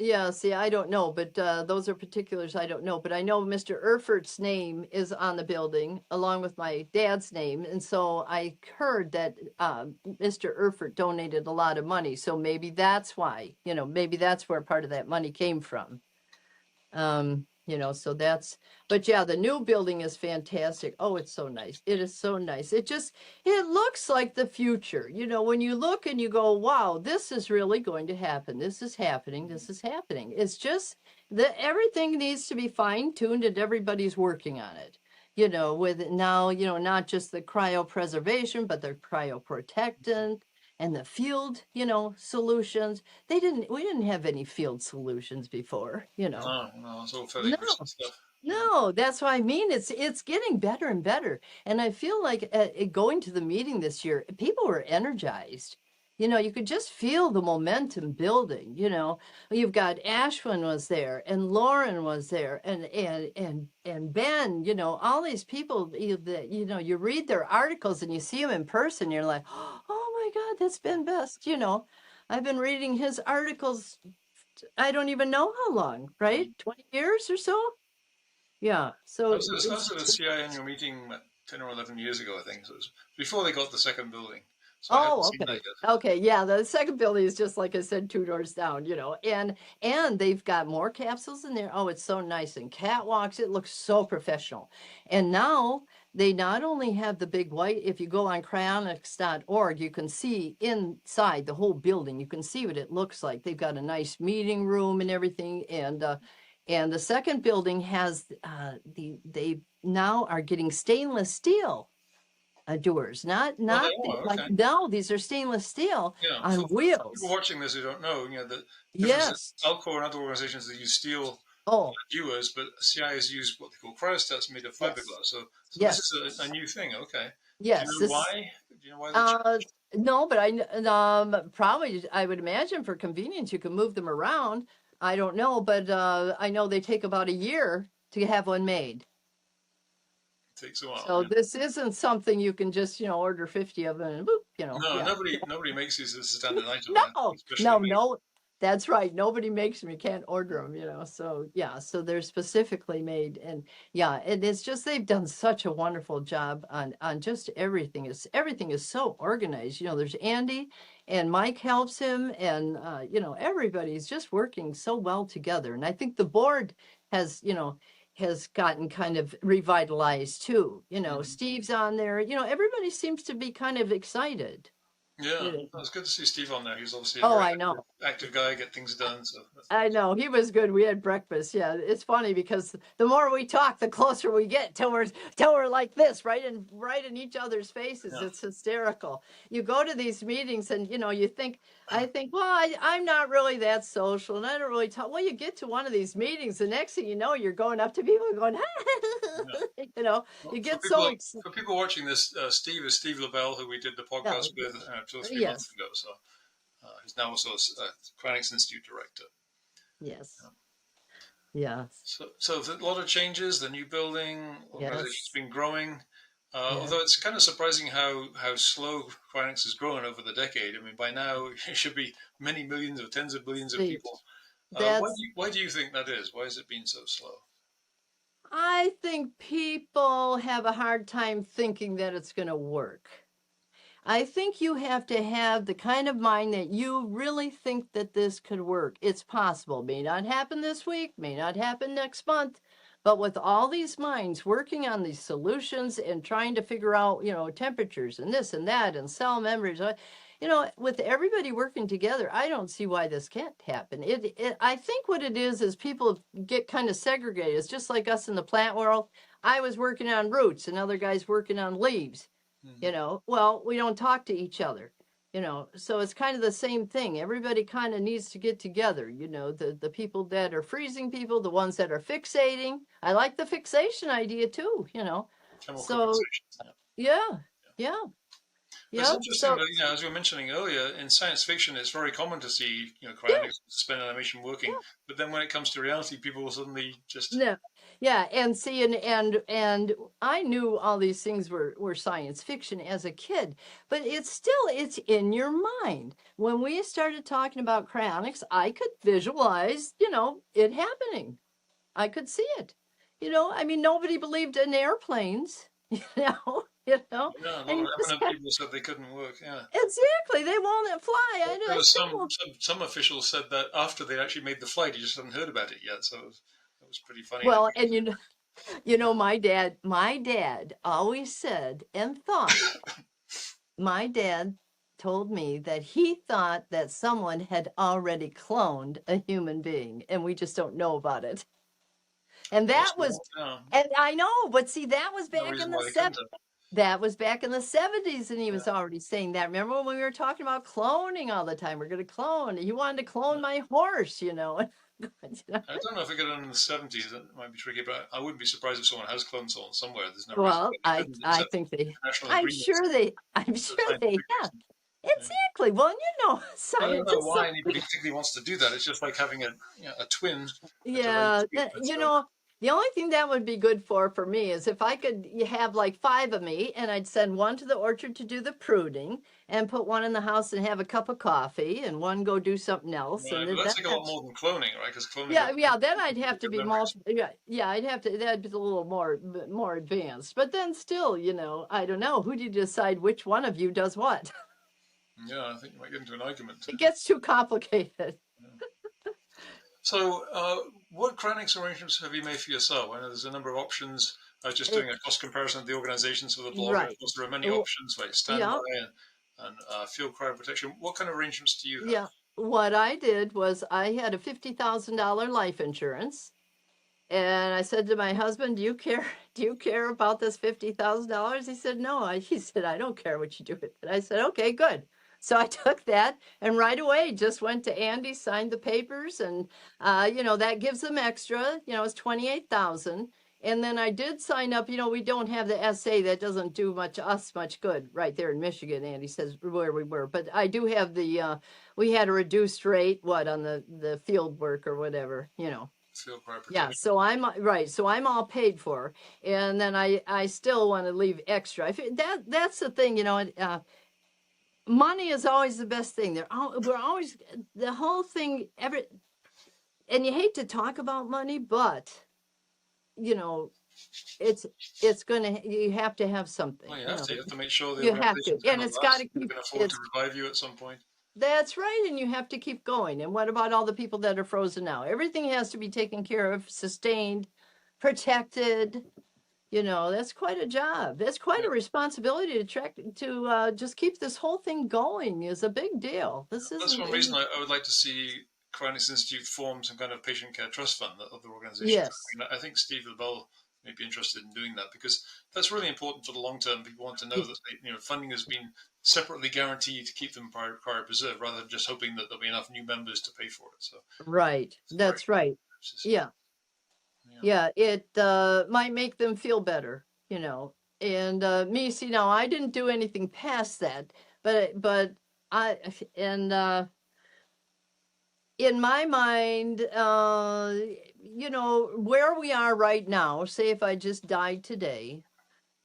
Yeah, see, I don't know, but those are particulars I don't know. But I know Mr. Erfurt's name is on the building along with my dad's name. And so I heard that Mr. Erfurt donated a lot of money. So maybe that's why, maybe that's where part of that money came from. So but yeah, the new building is fantastic. Oh, it's so nice. It is so nice. It looks like the future. When you look and you go, wow, this is really going to happen. This is happening. This is happening. It's just that everything needs to be fine tuned and everybody's working on it. With now, not just the cryopreservation, but the cryoprotectant and the field, solutions. We didn't have any field solutions before. No, no, it's all fairly No, recent stuff. Yeah. no, that's what I mean. It's getting better and better. And I feel like going to the meeting this year, people were energized. You could just feel the momentum building. You've got Ashwin was there and Lauren was there and Ben, all these people that, you read their articles and you see them in person, you're like, oh my God, that's Ben Best. I've been reading his articles, I don't even know how long, right? 20 years or so? Yeah. I So was, I was at a CI annual meeting 10 or 11 years ago, I think. So it was before they got the second building. So I haven't oh, seen that okay. yet. Okay. Yeah. The second building is just like I said, two doors down, and they've got more capsules in there. Oh, it's so nice. And catwalks, it looks so professional. And now they not only have the big white, if you go on cryonics.org, you can see inside the whole building. You can see what it looks like. They've got a nice meeting room and everything. And the second building has they now are getting stainless steel doers, not Oh, they the, are. like, Okay. no, these are stainless steel Yeah. on For people wheels. watching this who don't know, the difference is Yes. Alcor and other organizations that use steel Oh, dewars, but CI has used what they call cryostats made of yes. fiberglass. So this Yes. is a new thing. Okay. Do you Yes. know This, why? Do you know why they changed? no, but probably I would imagine for convenience you can move them around. I don't know, but I know they take about a year to have one made. It takes a while. So Yeah. this isn't something you can just, order 50 of them and boop, No, yeah. nobody makes these as a standard item. No, Especially no, made. no. That's right. Nobody makes them. You can't order them, So yeah, so they're specifically made, and yeah, and it's just they've done such a wonderful job on just everything. Everything is so organized. There's Andy, and Mike helps him, and everybody's just working so well together. And I think the board has, has gotten kind of revitalized too. Mhm. Steve's on there. Everybody seems to be kind of excited. Yeah, You know. it's good to see Steve on there. He's obviously a Oh, very I know. active guy, get things done. So that's I nice. know he was good. We had breakfast. Yeah, it's funny because the more we talk, the closer we get till we're like this, right in each other's faces. Yeah, It's hysterical. You go to these meetings and you think, I think, well, I'm not really that social and I don't really talk. Well, you get to one of these meetings, the next thing you know, you're going up to people and going, yeah. you know, Well, you get so excited. for people watching this, Steve is Steve Lavelle, who we did the Yeah, podcast with 2 or 3 months yes, ago. So he's now also a Cranix Institute director. yes, yes, So a lot of changes. The new building, organization's yes, been growing. yes. Although it's kind of surprising how slow Cranix has grown over the decade. I mean, by now it should be many millions or tens of billions of See, people. that's Why do you think that is? Why has it been so slow? I think people have a hard time thinking that it's going to work. I think you have to have the kind of mind that you really think that this could work. It's possible. May not happen this week, may not happen next month. But with all these minds working on these solutions and trying to figure out, temperatures and this and that and cell memories, with everybody working together, I don't see why this can't happen. I think what it is people get kind of segregated. It's just like us in the plant world. I was working on roots and other guys working on leaves. Hmm. Well, we don't talk to each other, so it's kind of the same thing. Everybody kind of needs to get together, the people that are freezing people, the ones that are fixating. I like the fixation idea too, Chemical so fixation. Yeah. yeah, yeah, But it's yeah, interesting so that as we were mentioning earlier, in science fiction, it's very common to see yeah, cryonics, suspended animation working, yeah. but then when it comes to reality, people will suddenly just No, yeah, and see, and I knew all these things were science fiction as a kid, but it's in your mind. When we started talking about cryonics, I could visualize, it happening. I could see it. I mean, nobody believed in airplanes, yeah, a lot and of you just eminent have, people said they couldn't work. Yeah. exactly, they won't fly. There I was still won't. some officials said that after they actually made the flight, he just hadn't heard about it yet. So it was pretty funny. Well, and my dad always said and thought. My dad told me that he thought that someone had already cloned a human being and we just don't know about it. And that was, Possible. Yeah. and I know, but see, that was No back in reason the why they couldn't 70s. have. That was back in the 70s, and he Yeah. was already saying that. Remember when we were talking about cloning all the time? We're going to clone. He wanted to clone my horse, I don't know if it got done in the 70s. That might be tricky, but I wouldn't be surprised if someone has cloned someone somewhere. There's no reason Well, why they I couldn't, I except think they, international I'm agreements sure they, I'm for sure they scientific have. reasons. Yeah. Exactly. Well, I don't know scientists. why anybody particularly wants to do that. It's just like having a twin to raise Yeah, children. So the only thing that would be good for me is if I could have like five of me and I'd send one to the orchard to do the pruning and put one in the house and have a cup of coffee and one go do something else right, and but then that's like a lot more than cloning, right? Because cloning yeah, doesn't yeah, then I'd have to give be memories. yeah, I'd have to that'd be a little more advanced. But then still, I don't know, who do you decide which one of you does what? Yeah, I think you might get into an argument. It gets too complicated. Yeah. So, what cryonics arrangements have you made for yourself? I know there's a number of options. I was just It, doing a cost comparison of the organizations for the blog. Of right. course, there are many Oh, options like standby yeah. and field cryo protection. What kind of arrangements do you have? Yeah. What I did was I had a $50,000 life insurance. And I said to my husband, "Do you care? Do you care about this $50,000?" He said, "No." He said, "I don't care what you do with it." I said, "Okay, good." So I took that and right away just went to Andy, signed the papers, and that gives them extra. It's 28,000. And then I did sign up. We don't have the SA. That doesn't do much good right there in Michigan. Andy says where we were, but I do have the. We had a reduced rate, on the field work or whatever. Field crop Yeah, protection. so I'm right. So I'm all paid for, and then I still want to leave extra. That's the thing. Money is always the best thing. We're always the whole thing. And you hate to talk about money, but you know, it's you have to have something. Well, you have to. You have to make sure the You have to, organization's going and to it's got to last. They're keep going to afford to it's. revive you at some point. That's right, and you have to keep going. And what about all the people that are frozen now? Everything has to be taken care of, sustained, protected. That's quite a job. That's quite Yeah. a responsibility to just keep this whole thing going is a big deal. This That's isn't one reason any. I would like to see Coronis Institute form some kind of patient care trust fund that other organizations. Yes, I think Steve LaBelle may be interested in doing that because that's really important for the long term. People want to know that funding has been separately guaranteed to keep them cryopreserved rather than just hoping that there'll be enough new members to pay for it. So right. it's a very That's right. system. Yeah, Yeah. yeah. It might make them feel better. And me, see, now I didn't do anything past that, but I and in my mind, where we are right now. Say if I just died today.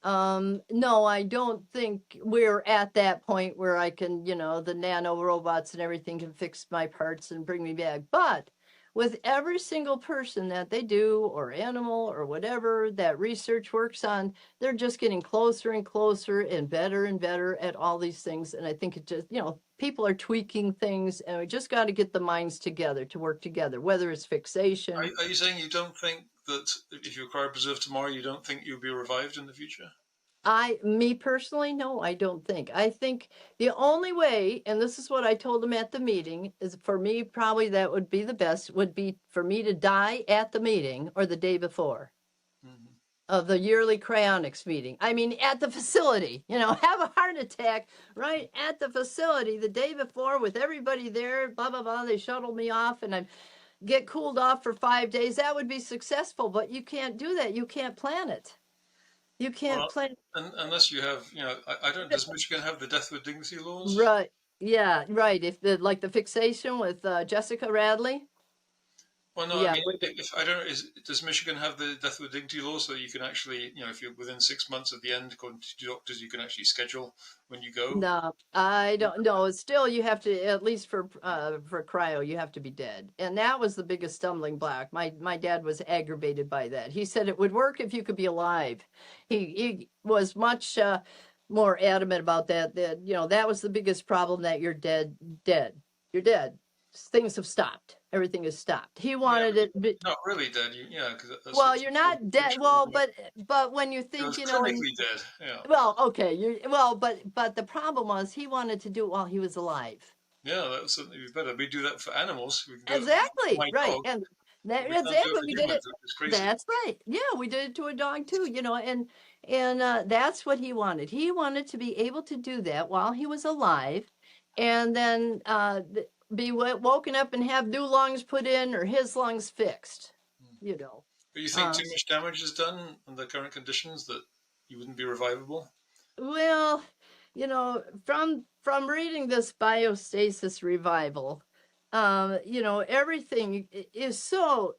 No, I don't think we're at that point where I can, the nano robots and everything can fix my parts and bring me back. But with every single person that they do, or animal, or whatever that research works on, they're just getting closer and closer and better at all these things. And I think it just, people are tweaking things, and we just got to get the minds together to work together, whether it's fixation. Are you saying you don't think that if you acquire preserved tomorrow, you don't think you'll be revived in the future? Me personally, no, I don't think. I think the only way, and this is what I told him at the meeting, is for me, probably that would be the best, would be for me to die at the meeting or the day before Mm-hmm. of the yearly cryonics meeting. I mean, at the facility, have a heart attack right at the facility the day before with everybody there, blah, blah, blah. They shuttle me off and I get cooled off for 5 days. That would be successful, but you can't do that. You can't plan it. You can't Well, plan. unless you have, I don't. Does Michigan have the death with dignity laws? Right. Yeah, right. If the fixation with Jessica Radley. Well, no. I Yeah, mean, if I don't, does Michigan have the death with dignity laws so you can actually, if you're within 6 months of the end, according to doctors, you can actually schedule when you go? no, I don't know. It's still, you have to, at least for cryo, you have to be dead. And that was the biggest stumbling block. My dad was aggravated by that. He said it would work if you could be alive. He was much more adamant about that that was the biggest problem, that you're dead. You're dead. Things have stopped. Everything has stopped. He Yeah, wanted it. not really dead. Yeah, because Well, that's you're not dead. Well, but when you it think, was clinically dead. Yeah, well, okay, but the problem was he wanted to do it while he was alive. yeah, that was something better. We do that for animals. We can do it for Exactly, my right. dog, And but we can't do it exactly, for we did humans, it. which is crazy. That's right. Yeah, we did it to a dog too. And that's what he wanted. He wanted to be able to do that while he was alive, and then be woken up and have new lungs put in or his lungs fixed. Hmm. You know. But you think Uh, too much damage is done under current conditions that you wouldn't be revivable? Well, from reading this biostasis revival, everything is so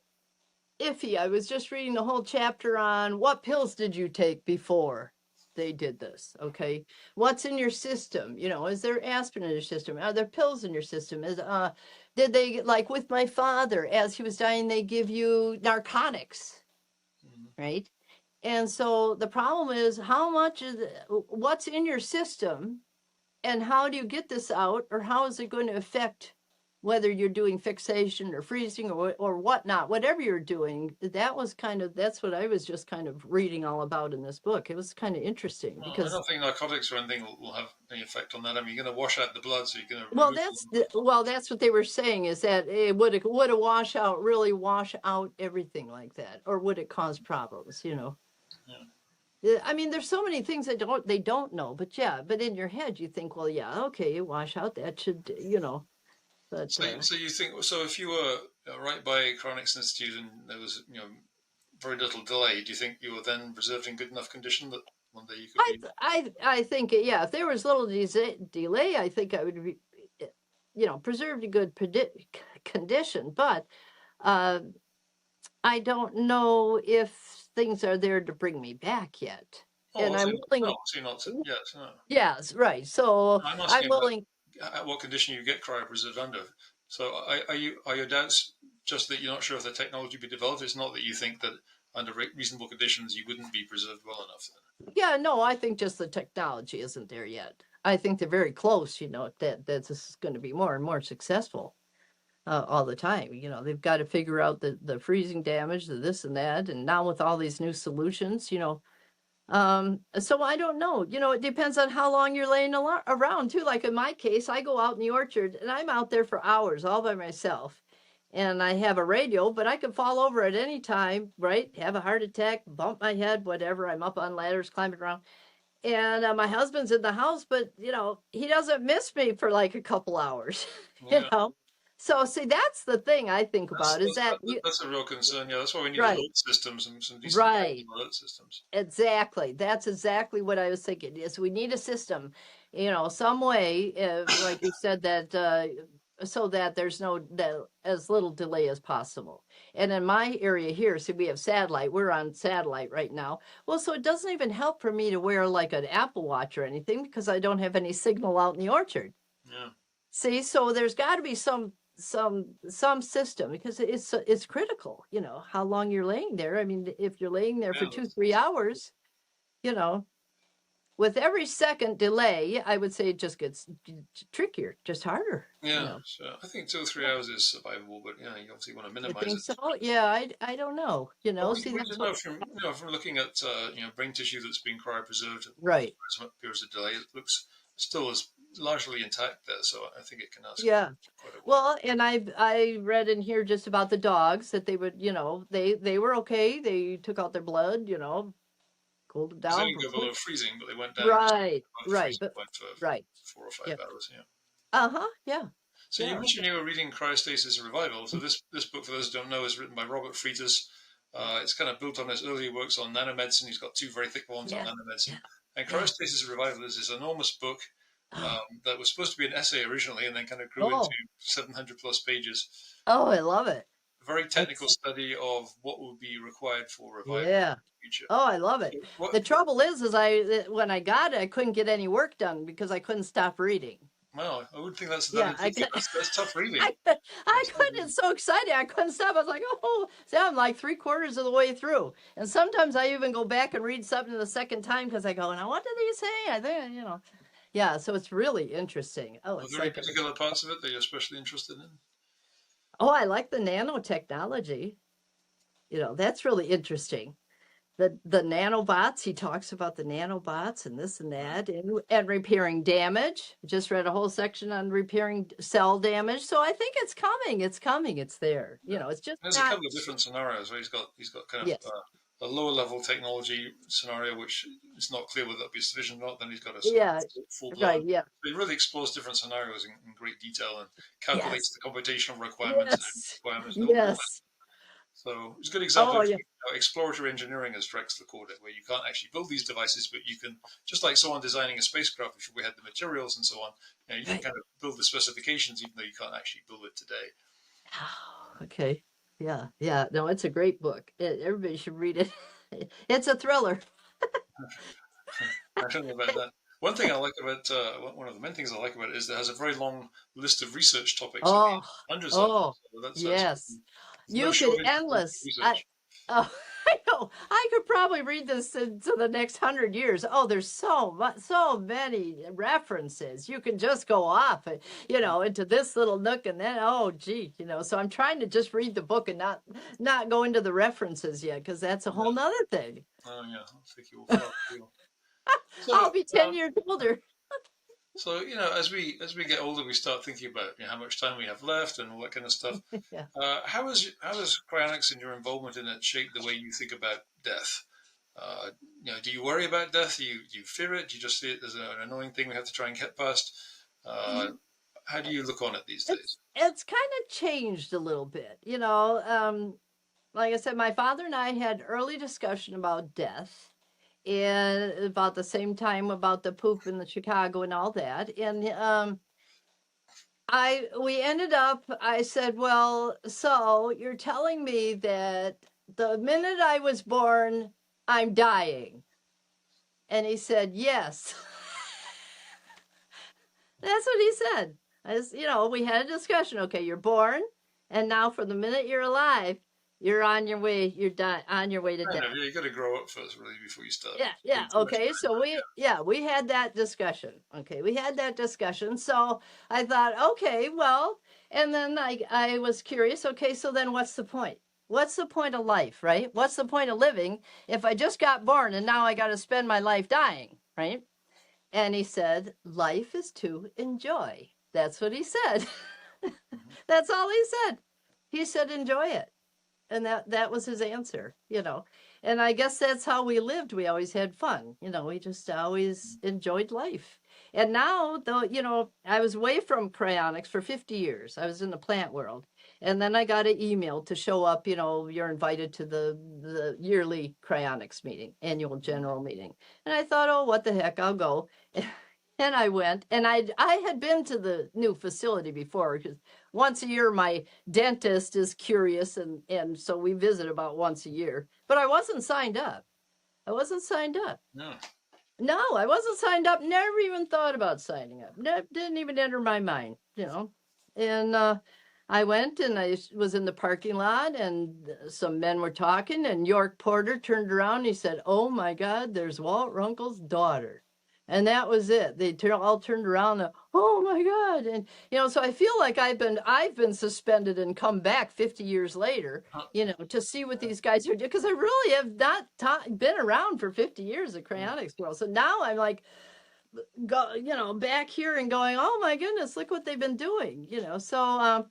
iffy. I was just reading the whole chapter on what pills did you take before they did this. Okay, what's in your system? Is there aspirin in your system? Are there pills in your system? Did they, like with my father, as he was dying, they give you narcotics, Mhm. right? And so the problem is, how much is what's in your system, and how do you get this out, or how is it going to affect whether you're doing fixation or freezing or whatnot, whatever you're doing, that's what I was just kind of reading all about in this book. It was kind of interesting Well, I because, don't think narcotics or anything will have any effect on that. I mean, you're going to wash out the blood, so you're going to well, remove a lot of the that's what they were saying, is that it would a washout really wash out everything like that, or would it cause problems? yeah. I mean, there's so many things that they don't know, but yeah, but in your head you think, well, yeah, okay, wash out that should, but So you think so? If you were right by Chronics Institute and there was very little delay, do you think you were then preserved in good enough condition that one day you could be? I think, yeah, if there was little delay, I think I would be, preserved in good condition. But uh, I don't know if things are there to bring me back yet, and Oh, I'm no, willing. so you're not. Yes, no. Yes, right. So I'm I'm asking about willing. at what condition you get cryopreserved under. So are your doubts just that you're not sure if the technology be developed? It's not that you think that under reasonable conditions you wouldn't be preserved well enough. Yeah, no, I think just the technology isn't there yet. I think they're very close. That this is going to be more and more successful. All the time. They've got to figure out the freezing damage, the this and that, and now with all these new solutions, so I don't know. It depends on how long you're laying around too. Like in my case, I go out in the orchard and I'm out there for hours all by myself. And I have a radio, but I could fall over at any time, right? Have a heart attack, bump my head, whatever. I'm up on ladders, climbing around. And my husband's in the house, but he doesn't miss me for like a couple hours, you Yeah. know. So see, that's the thing I think That's about, is that you that's a real concern. Yeah, that's why we need right, alert systems and some decent right, alert systems. exactly. That's exactly what I was thinking. Is we need a system, some way, like you said, that so that there's as little delay as possible. And in my area here, see, we have satellite. We're on satellite right now. Well, so it doesn't even help for me to wear like an Apple Watch or anything because I don't have any signal out in the orchard. Yeah, See, so there's got to be some system, because it's critical. How long you're laying there. I mean, if you're laying there for yeah, 2-3 hours, you know, with every second delay, I would say it just gets trickier, just harder. yeah. So I think 2 or 3 hours is survivable, but yeah, you obviously want to You minimize think it. so? Yeah, I don't know. Well, See, we that's can what. know from looking at brain tissue that's been cryopreserved Right. for periods of delay, it looks still as largely intact there. So I think it can last Yeah. quite a while. Well, and I read in here just about the dogs that they would, they were okay. They took out their blood, cooled them Because they down. didn't go below freezing, but they went down just Right, above the right, freezing but point for right. 4 or 5 hours. Yeah. Uh-huh. Yeah. So you Yeah. mentioned you were reading Cryostasis Revival. So this book, for those who don't know, is written by Robert Freitas. It's kind of built on his earlier works on nanomedicine. He's got two very thick ones on Yeah. nanomedicine. Yeah. And Yeah. Cryostasis Revival is this enormous book that was supposed to be an essay originally, and then kind of grew into Oh. 700 plus pages. Oh, I love it. A very technical It's study of what would be required for revival yeah. in the future. Oh, I love it. So what? The trouble is when I got it, I couldn't get any work done because I couldn't stop reading. Well, I would think Yeah, that's tough reading. I That's tough couldn't. reading. It's so exciting. I couldn't stop. I was like, oh, see, I'm like 3/4 of the way through. And sometimes I even go back and read something the second time because I go, now what did he say? I think, yeah. So it's really interesting. Oh, Are it's there any like, particular parts of it that you're especially interested in? oh, I like the nanotechnology. That's really interesting. The nanobots, he talks about the nanobots and this and Yeah. that, and repairing damage. Just read a whole section on repairing cell damage. So I think it's coming. It's coming. It's there. Yeah. It's just There's a not. couple of different scenarios where he's got kind of Yes. a lower level technology scenario which it's not clear whether that'll be sufficient or not. Then he's got a sort Yeah. of full Right. blown. Yeah. He really explores different scenarios in great detail and calculates Yes. the computational requirements and Yes. requirements and all that. Yes. So it's a good example Oh, of yeah. exploratory engineering, as Drexler called it, where you can't actually build these devices, but you can, just like someone designing a spacecraft, if we had the materials and so on, you can Right. kind of build the specifications, even though you can't actually build it today. Okay. Yeah. Yeah. No, it's a great book. Everybody should read it. It's a thriller. I don't know about that. One thing I like about one of the main things I like about it is that it has a very long list of research topics, Oh. hundreds of them. Oh. So that's Yes. no You could shortage of endless. research. Oh, I know. I could probably read this into the next 100 years. Oh, there's so many references. You can just go off, into this little nook and then, oh, gee, So I'm trying to just read the book and not go into the references yet, because that's a Yeah. whole nother thing. Oh yeah, I think you will far feel. I'll So, be 10 years older. so as we get older, we start thinking about how much time we have left and all that kind of stuff. Yeah. How does cryonics and your involvement in it shape the way you think about death? Uh, do you worry about death? Do you fear it? Do you just see it as an annoying thing we have to try and get past? Uh, how do you look on it these days? It's kind of changed a little bit, like I said, my father and I had early discussion about death, and about the same time about the poop in the Chicago and all that. And we ended up, I said, well, so you're telling me that the minute I was born, I'm dying. And he said, yes. That's what he said. We had a discussion. Okay, you're born, and now from the minute you're alive, you're on your way. On your way to Kind death. of, yeah, you got to grow up first, really, before you start Yeah. putting too much Okay, pressure so on you. we had that discussion. Okay, we had that discussion. So I thought, okay, well, and then I was curious. Okay, so then what's the point? What's the point of life, right? What's the point of living if I just got born and now I got to spend my life dying, right? And he said, life is to enjoy. That's what he said. Mhm. That's all he said. He said, enjoy it. And that was his answer. And I guess that's how we lived. We always had fun. We just always enjoyed life. And now, though, I was away from cryonics for 50 years. I was in the plant world. And then I got an email to show up, you're invited to the yearly cryonics meeting, annual general meeting. And I thought, oh, what the heck, I'll go. And I went, and I had been to the new facility before, because once a year my dentist is curious, and so we visit about once a year. But I wasn't signed up. I wasn't signed up. No. No, I wasn't signed up. Never even thought about signing up. Didn't even enter my mind. And I went, and I was in the parking lot, and some men were talking, and York Porter turned around and he said, "Oh my God, there's Walt Runkel's daughter." And that was it. They all turned around and, oh my God. And so I feel like I've been suspended and come back 50 years later, Huh. to see what these guys are doing, because I really have not been around for 50 years at Mm. cryonics world. So now I'm like, back here and going, oh my goodness, look what they've been doing. So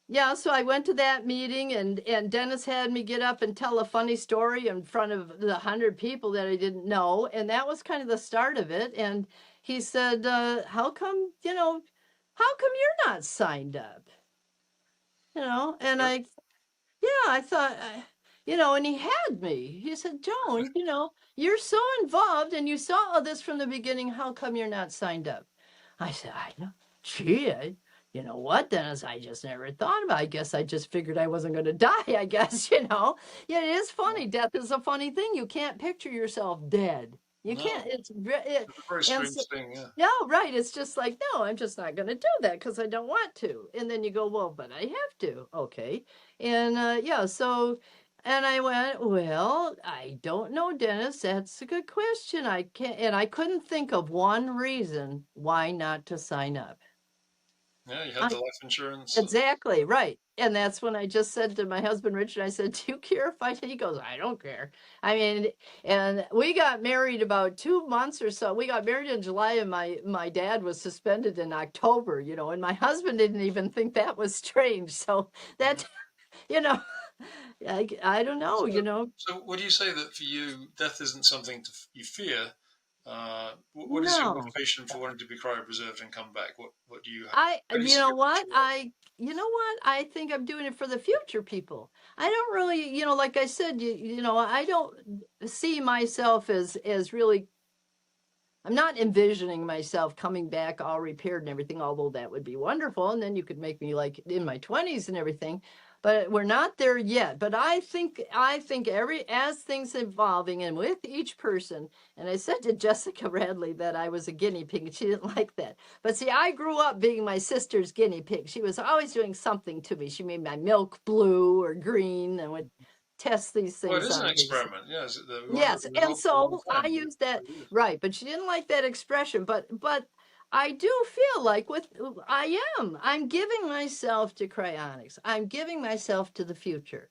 yeah, so I went to that meeting, and Dennis had me get up and tell a funny story in front of the 100 people that I didn't know, and that was kind of the start of it. And he said, how come you're not signed up? And Sure. yeah, I thought, and he had me. He said, Joan, you're so involved and you saw all this from the beginning. How come you're not signed up? I said, I know. Gee, you know what, Dennis? I just never thought about it. I guess I just figured I wasn't going to die, I guess. Yeah, it is funny. Death is a funny thing. You can't picture yourself dead. You can't. No, it's a very And so, strange thing. Yeah. no, right. It's just like, no, I'm just not going to do that because I don't want to. And then you go, well, but I have to. Okay. And yeah, so, and I went, well, I don't know, Dennis. That's a good question. I can't, and I couldn't think of one reason why not to sign up. Yeah, you had I the life insurance. Exactly, right. And that's when I just said to my husband Richard, I said, "Do you care if I?" He goes, "I don't care." I mean, and we got married about 2 months or so. We got married in July, and my dad was suspended in October. And my husband didn't even think that was strange. So Mhm. that, you know, I don't know. So, so would you say that for you, death isn't something you fear? What is your No. motivation for wanting to be cryopreserved and come back? What do you? I, How do you you see know your what? future? I think I'm doing it for the future people. I don't really, like I said, I don't see myself as really. I'm not envisioning myself coming back all repaired and everything, although that would be wonderful. And then you could make me like in my 20s and everything. But we're not there yet. But I think as things evolving and with each person, and I said to Jessica Radley that I was a guinea pig, and she didn't like that. But see, I grew up being my sister's guinea pig. She was always doing something to me. She made my milk blue or green, and test these Well, it things is an on me. experiment. Yes, we want Yes, the and result for a long so I time. use that It is. right, but she didn't like that expression. But I do feel like I'm giving myself to cryonics. I'm giving myself to the future.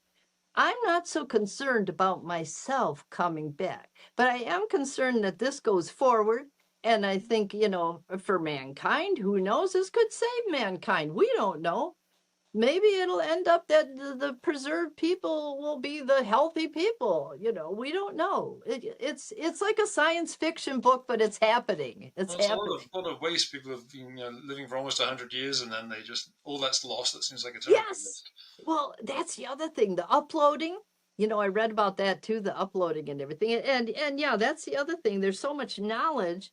I'm not so concerned about myself coming back, but I am concerned that this goes forward. And I think, for mankind, who knows, this could save mankind. We don't know. Maybe it'll end up that the preserved people will be the healthy people. We don't know. It's like a science fiction book, but it's happening. It's Well, it's happening. a lot of waste. People have been living for almost 100 years, and then they just all that's lost. That seems like a terrible Yes. waste. Well, that's the other thing. The uploading. I read about that too, the uploading and everything. And yeah, that's the other thing. There's so much knowledge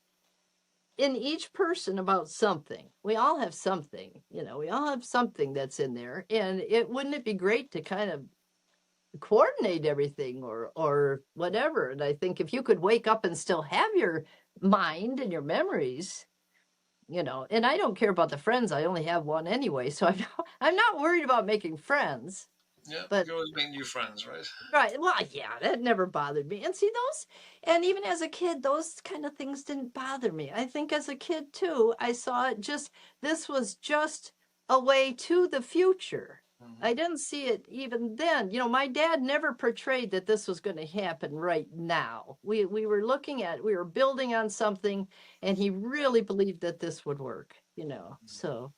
in each person about something. We all have something, we all have something that's in there. And wouldn't it be great to kind of coordinate everything or whatever? And I think if you could wake up and still have your mind and your memories, and I don't care about the friends. I only have one anyway, so I'm not worried about making friends. Yeah, But you always make new friends, right? right, well, yeah, that never bothered me. And see those, and even as a kid, those kind of things didn't bother me. I think as a kid too, I saw it this was just a way to the future. Hmm. I didn't see it even then. My dad never portrayed that this was going to happen right now. We were building on something, and he really believed that this would work. So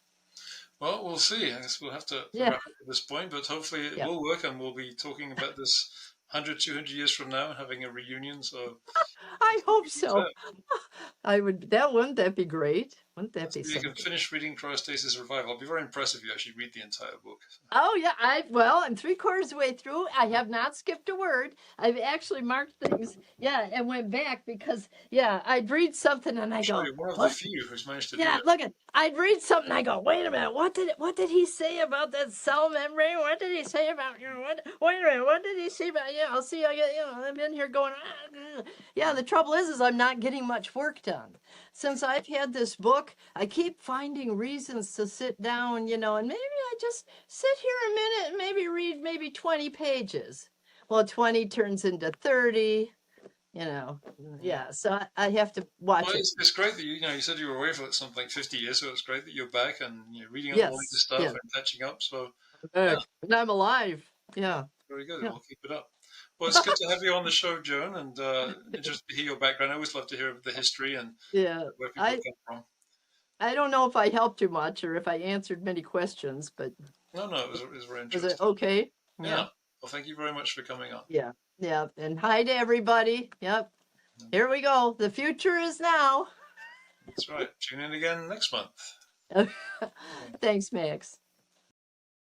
Well, we'll see. I guess we'll have to yeah, wrap up at this point, but hopefully it yeah. will work, and we'll be talking about this 100, 200 years from now and having a reunion. So I hope keep so. I would. Wouldn't that be great? Wouldn't that be hopefully you can something? finish reading Cryostasis Revival. I'll be very impressed if you actually read the entire book. Oh yeah, I'm 3/4 of the way through. I have not skipped a word. I've actually marked things, yeah, and went back because yeah, I'd read something and I I'm sure go, you're one of the what? few who's managed to do Yeah, it. look at. I'd read something. I go, wait a minute. What did he say about that cell membrane? What did he say about what? Wait a minute. What did he say about I'll see. I get I'm in here going. Yeah. The trouble is I'm not getting much work done. Since I've had this book, I keep finding reasons to sit down. And maybe I just sit here a minute and maybe read maybe 20 pages. Well, 20 turns into 30. Yeah. Yeah. So I have to watch Well, it. it's great that you said you were away for something like 50 years, so it's great that you're back and you're reading up all this Yes. stuff Yeah. and catching up. So yeah, Back. And I'm alive. Yeah. very good. Yeah. We'll keep it up. Well, it's good to have you on the show, Joan, and interested to hear your background. I always love to hear the history and Yeah. where people have I come from. I don't know if I helped you much or if I answered many questions, but No, it was very was it interesting. okay? Yeah. Yeah. Well, thank you very much for coming on. Yeah. Yeah. And hi to everybody. Yep. Here we go. The future is now. That's right. Tune in again next month. Thanks, Max.